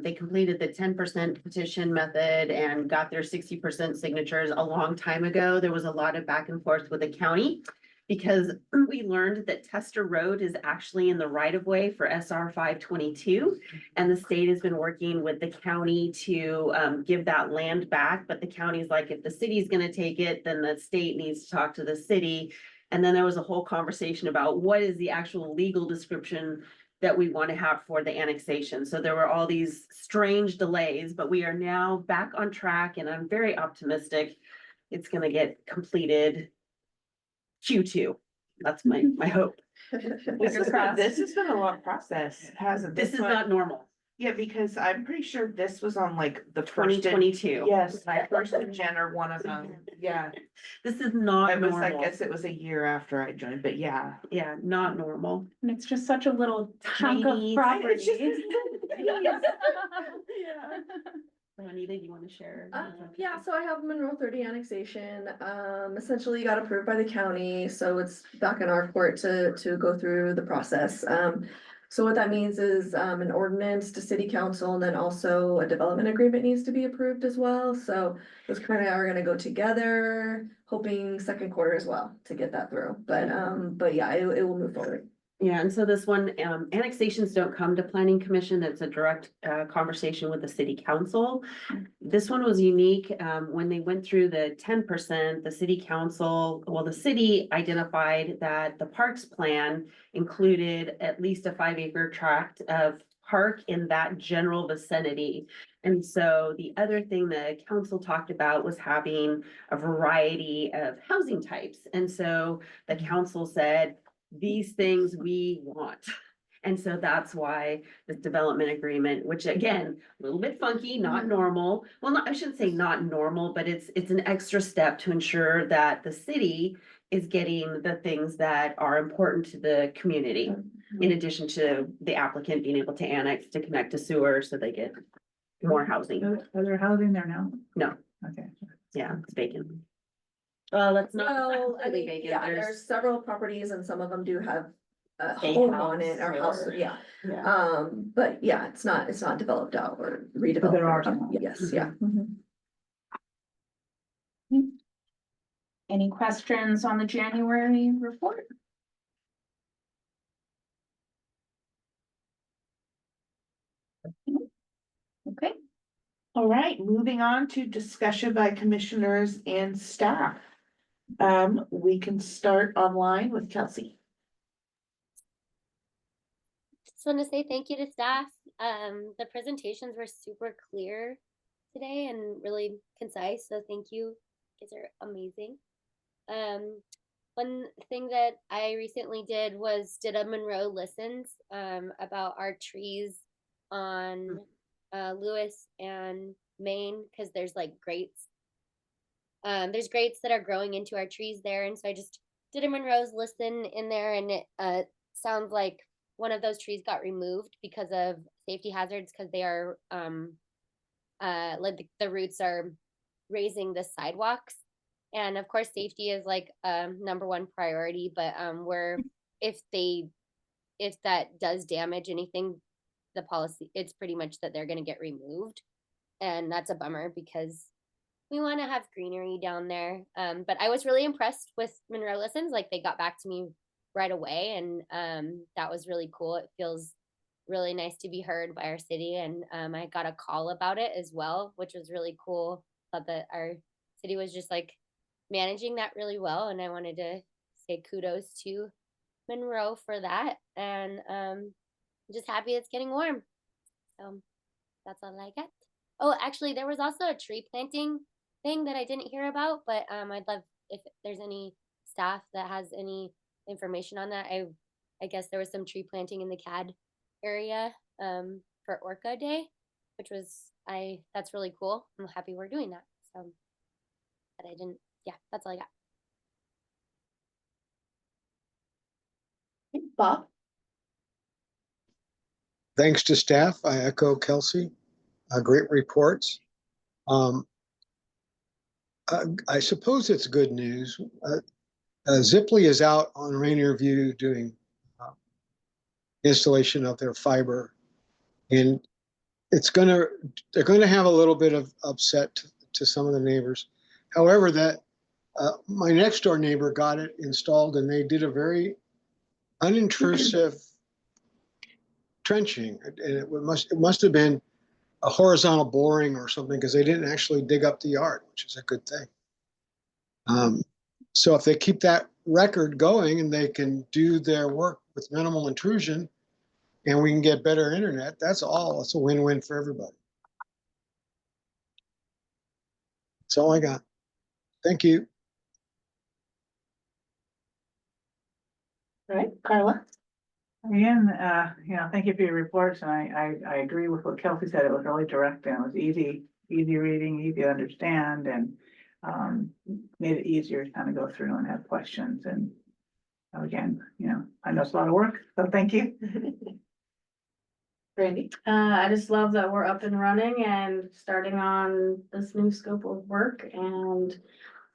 E: They completed the 10% petition method and got their 60% signatures a long time ago. There was a lot of back and forth with the county because we learned that Tester Road is actually in the right of way for SR 522. And the state has been working with the county to give that land back. But the county's like, if the city's going to take it, then the state needs to talk to the city. And then there was a whole conversation about what is the actual legal description that we want to have for the annexation. So there were all these strange delays, but we are now back on track and I'm very optimistic it's going to get completed Q2. That's my hope.
H: This has been a long process, hasn't
E: This is
H: one?
E: not normal.
H: Yeah, because I'm pretty sure this was on like the
E: Twenty
H: first.
E: twenty-two.
H: Yes, my first and Jen are one of them. Yeah,
E: This is not
H: I was, I
E: normal.
H: guess it was a year after I joined, but yeah.
E: Yeah, not normal.
B: And it's just such a little chunk of
E: Tiny.
B: property.
H: It's just-
E: So Anita, you want to share?
K: Yeah, so I have Monroe 30 annexation, essentially got approved by the county, so it's back in our court to go through the process. So what that means is, an ordinance to city council and then also a development agreement needs to be approved as well, so those kind of are gonna go together, hoping second quarter as well to get that through, but yeah, it will move forward.
E: Yeah, and so this one, annexations don't come to planning commission. It's a direct conversation with the city council. This one was unique. When they went through the 10%, the city council, well, the city identified that the parks plan included at least a 5-acre tract of park in that general vicinity. And so the other thing the council talked about was having a variety of housing types. And so the council said, these things we want. And so that's why this development agreement, which again, a little bit funky, not normal. Well, I shouldn't say not normal, but it's an extra step to ensure that the city is getting the things that are important to the community. In addition to the applicant being able to annex to connect to sewer so they get more housing.
G: Are there housing there now?
E: No,
G: Okay.
E: yeah, it's vacant. Let's not.
K: Well, I
E: completely
K: mean,
E: vacant.
K: yeah, there's several properties and some of them do have a home on it or house, yeah.
E: Yeah.
K: But yeah, it's not developed out or redeveloped.
G: But there are
K: or-
G: some.
K: Yes, yeah.
B: Any questions on the January report? Okay,
H: All right, moving on to discussion by commissioners and staff. We can start online with Kelsey.
F: Just want to say thank you to staff. The presentations were super clear today and really concise, so thank you. You guys are amazing. One thing that I recently did was did a Monroe listens about our trees on Lewis and Maine, because there's like grates. There's grates that are growing into our trees there, and so I just did a Monroe's listen in there, and it sounds like one of those trees got removed because of safety hazards, because they are, like the roots are raising the sidewalks. And of course, safety is like, number one priority, but, if that does damage anything, the policy, it's pretty much that they're gonna get removed. And that's a bummer because we want to have greenery down there. But I was really impressed with Monroe Listens. Like they got back to me right away, and that was really cool. It feels really nice to be heard by our city, and I got a call about it as well, which was really cool. Thought that our city was just like managing that really well, and I wanted to say kudos to Monroe for that. And just happy it's getting warm. So that's all I got. Oh, actually, there was also a tree planting thing that I didn't hear about, but I'd love if there's any staff that has any information on that. I guess there was some tree planting in the CAD area for Orca Day, which was that's really cool. I'm happy we're doing that. So, but I didn't. Yeah, that's all I got.
A: Bob?
L: Thanks to staff, I echo Kelsey, great reports. I suppose it's good news. Ziply is out on Rainier View doing installation of their fiber, and they're gonna have a little bit of upset to some of the neighbors. However, my next door neighbor got it installed, and they did a very unintrusive trenching, and it must have been a horizontal boring or something, because they didn't actually dig up the yard, which is a good thing. So if they keep that record going and they can do their work with minimal intrusion and we can get better internet, that's a win-win for everybody. That's all I got. Thank you.
A: All right, Carla?
G: Again, thank you for your reports, and I agree with what Kelsey said. It was really direct and it was easy reading, easy to understand, and made it easier to kind of go through and have questions. And again, I know it's a lot of work, so thank you.
A: Randy?
C: I just love that we're up and running and starting on this new scope of work and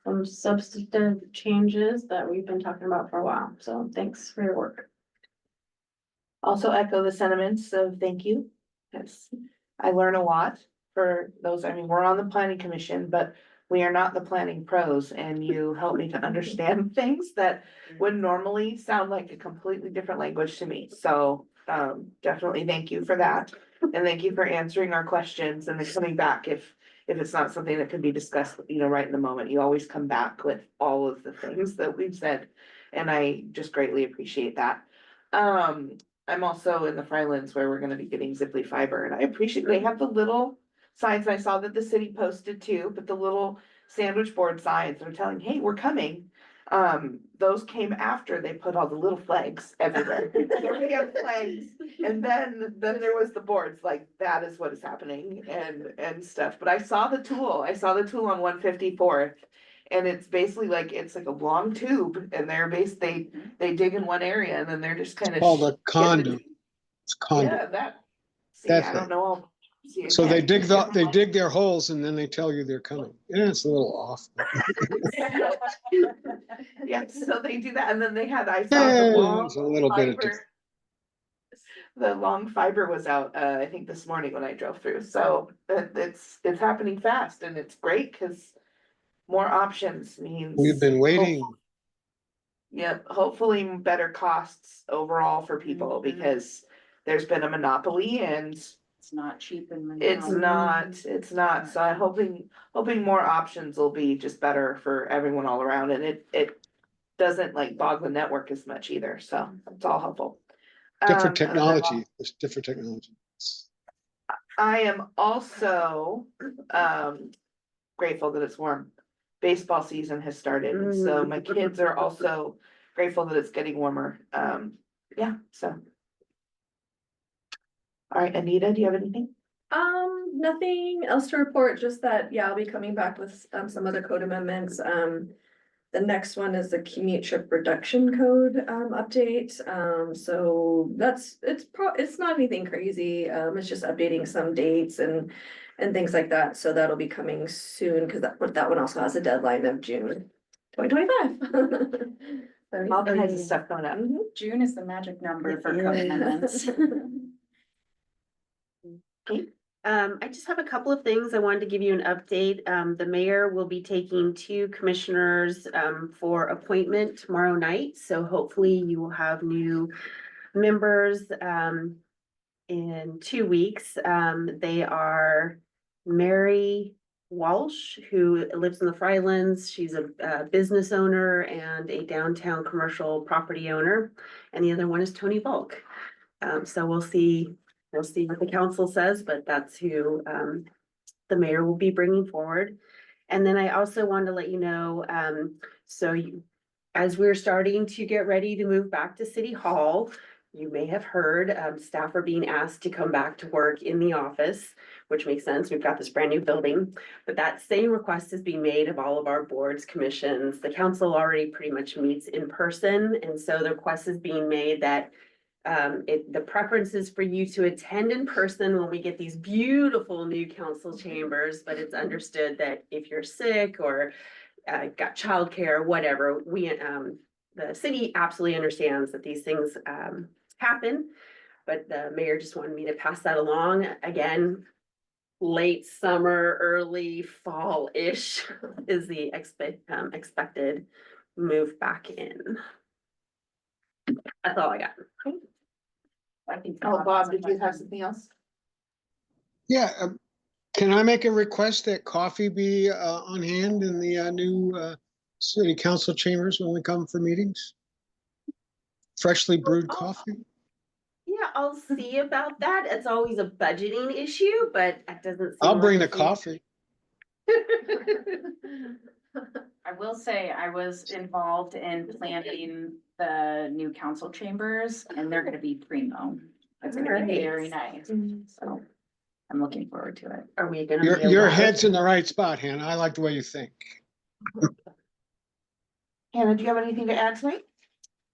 C: some substantive changes that we've been talking about for a while. So thanks for your work.
A: Also echo the sentiments of thank you. Yes, I learn a lot for those. I mean, we're on the planning commission, but we are not the planning pros, and you help me to understand things that would normally sound like a completely different language to me. So definitely thank you for that. And thank you for answering our questions and then coming back if it's not something that can be discussed, right in the moment. You always come back with all of the things that we've said, and I just greatly appreciate that. I'm also in the Frylands where we're gonna be getting Ziply fiber, and I appreciate, they have the little signs, I saw that the city posted too, but the little sandwich board signs, they're telling, hey, we're coming. Those came after they put all the little flags everywhere. They have flags, and then there was the boards, like, that is what is happening and stuff. But I saw the tool on 154th. And it's basically it's like a long tube, and they dig in one area and then they're just kind of.
L: Called a conduit. It's conduit.
A: Yeah,
L: That's
A: I don't
L: it.
A: know. I'll see
L: So they
A: again.
L: dig their holes and then they tell you they're coming. Yeah, it's a little off.
A: Yeah, so they do that, and then I saw the long
L: It's a little bit of
A: fiber. The long fiber was out, I think this morning when I drove through, so it's happening fast, and it's great, cause more options means.
L: We've been waiting.
A: Yep, hopefully better costs overall for people, because there's been a monopoly and
B: It's not cheap and.
A: it's not, so I'm hoping more options will be just better for everyone all around, and it doesn't bog the network as much either, so it's all helpful.
L: Different technology. It's different technology.
A: I am also grateful that it's warm. Baseball season has started, and so my kids are also grateful that it's getting warmer. Yeah, so. All right, Anita, do you have anything?
K: Nothing else to report, just that, yeah, I'll be coming back with some other code amendments. The next one is the commute trip reduction code update. So it's not anything crazy. It's just updating some dates and things like that. So that'll be coming soon because that one also has a deadline of June 2025.
A: All kinds of stuff coming up.
B: June is the magic number for code
K: Yeah.
B: amendments.
E: I just have a couple of things I wanted to give you an update. The mayor will be taking 2 commissioners for appointment tomorrow night. So hopefully you will have new members in 2 weeks. They are Mary Walsh, who lives in the Frylands. She's a business owner and a downtown commercial property owner. And the other one is Tony Volk. So we'll see what the council says, but that's who the mayor will be bringing forward. And then I also wanted to let you know, as we're starting to get ready to move back to City Hall, you may have heard, staff are being asked to come back to work in the office, which makes sense. We've got this brand new building. But that same request is being made of all of our boards, commissions. The council already pretty much meets in person. And so the request is being made that the preference is for you to attend in person when we get these beautiful new council chambers, but it's understood that if you're sick or got childcare, whatever, the city absolutely understands that these things happen. But the mayor just wanted me to pass that along. Again, late summer, early fall-ish is the expected move back in. That's all I got.
A: Oh, Bob, did you have something else?
L: Yeah, can I make a request that coffee be on hand in the new city council chambers when we come for meetings? Freshly brewed coffee?
E: Yeah, I'll see about that. It's always a budgeting issue, but it doesn't seem.
L: I'll bring the
E: like
L: coffee.
B: I will say I was involved in planning the new council chambers and they're gonna be primo. It's gonna be very nice, so I'm looking forward to it.
E: Are we gonna?
L: Your head's in the right spot, Hannah. I like the way you think.
A: Hannah, do you have anything to add tonight?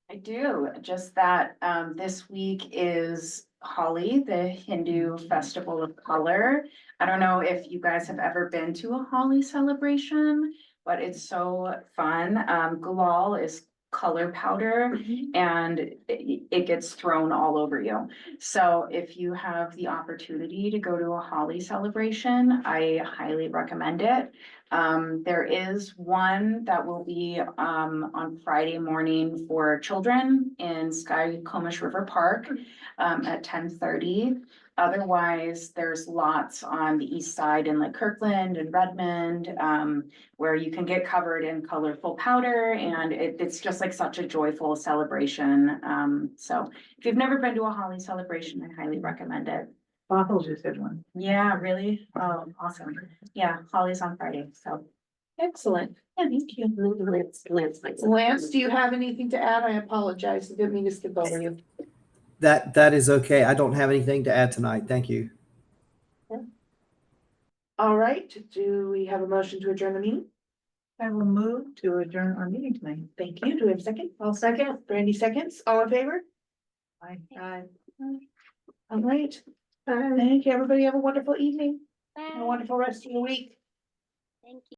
B: I do, just that this week is Holi, the Hindu festival of color. I don't know if you guys have ever been to a Holi celebration, but it's so fun. Gulal is color powder and it gets thrown all over you. So if you have the opportunity to go to a Holi celebration, I highly recommend it. There is one that will be on Friday morning for children in Skycomish River Park at 10:30. Otherwise, there's lots on the east side in like Kirkland and Redmond where you can get covered in colorful powder and it's just like such a joyful celebration. So if you've never been to a Holi celebration, I highly recommend it.
G: Bothell just did one.
B: Yeah, really? Oh, awesome. Yeah, Holi's on Friday, so.
A: Excellent.
B: Yeah, thank you.
A: Lance, do you have anything to add? I apologize. I didn't mean to skip over you.
I: That is okay. I don't have anything to add tonight. Thank you.
A: All right, do we have a motion to adjourn the meeting?
G: I will move to adjourn our meeting tonight.
A: Thank you. Do we have a second?
K: I'll second.
A: Brandy seconds. All in favor?
G: Bye.
A: All right. Thank you, everybody. Have a wonderful evening.
F: Bye.
A: And a wonderful rest of your week.
F: Thank you.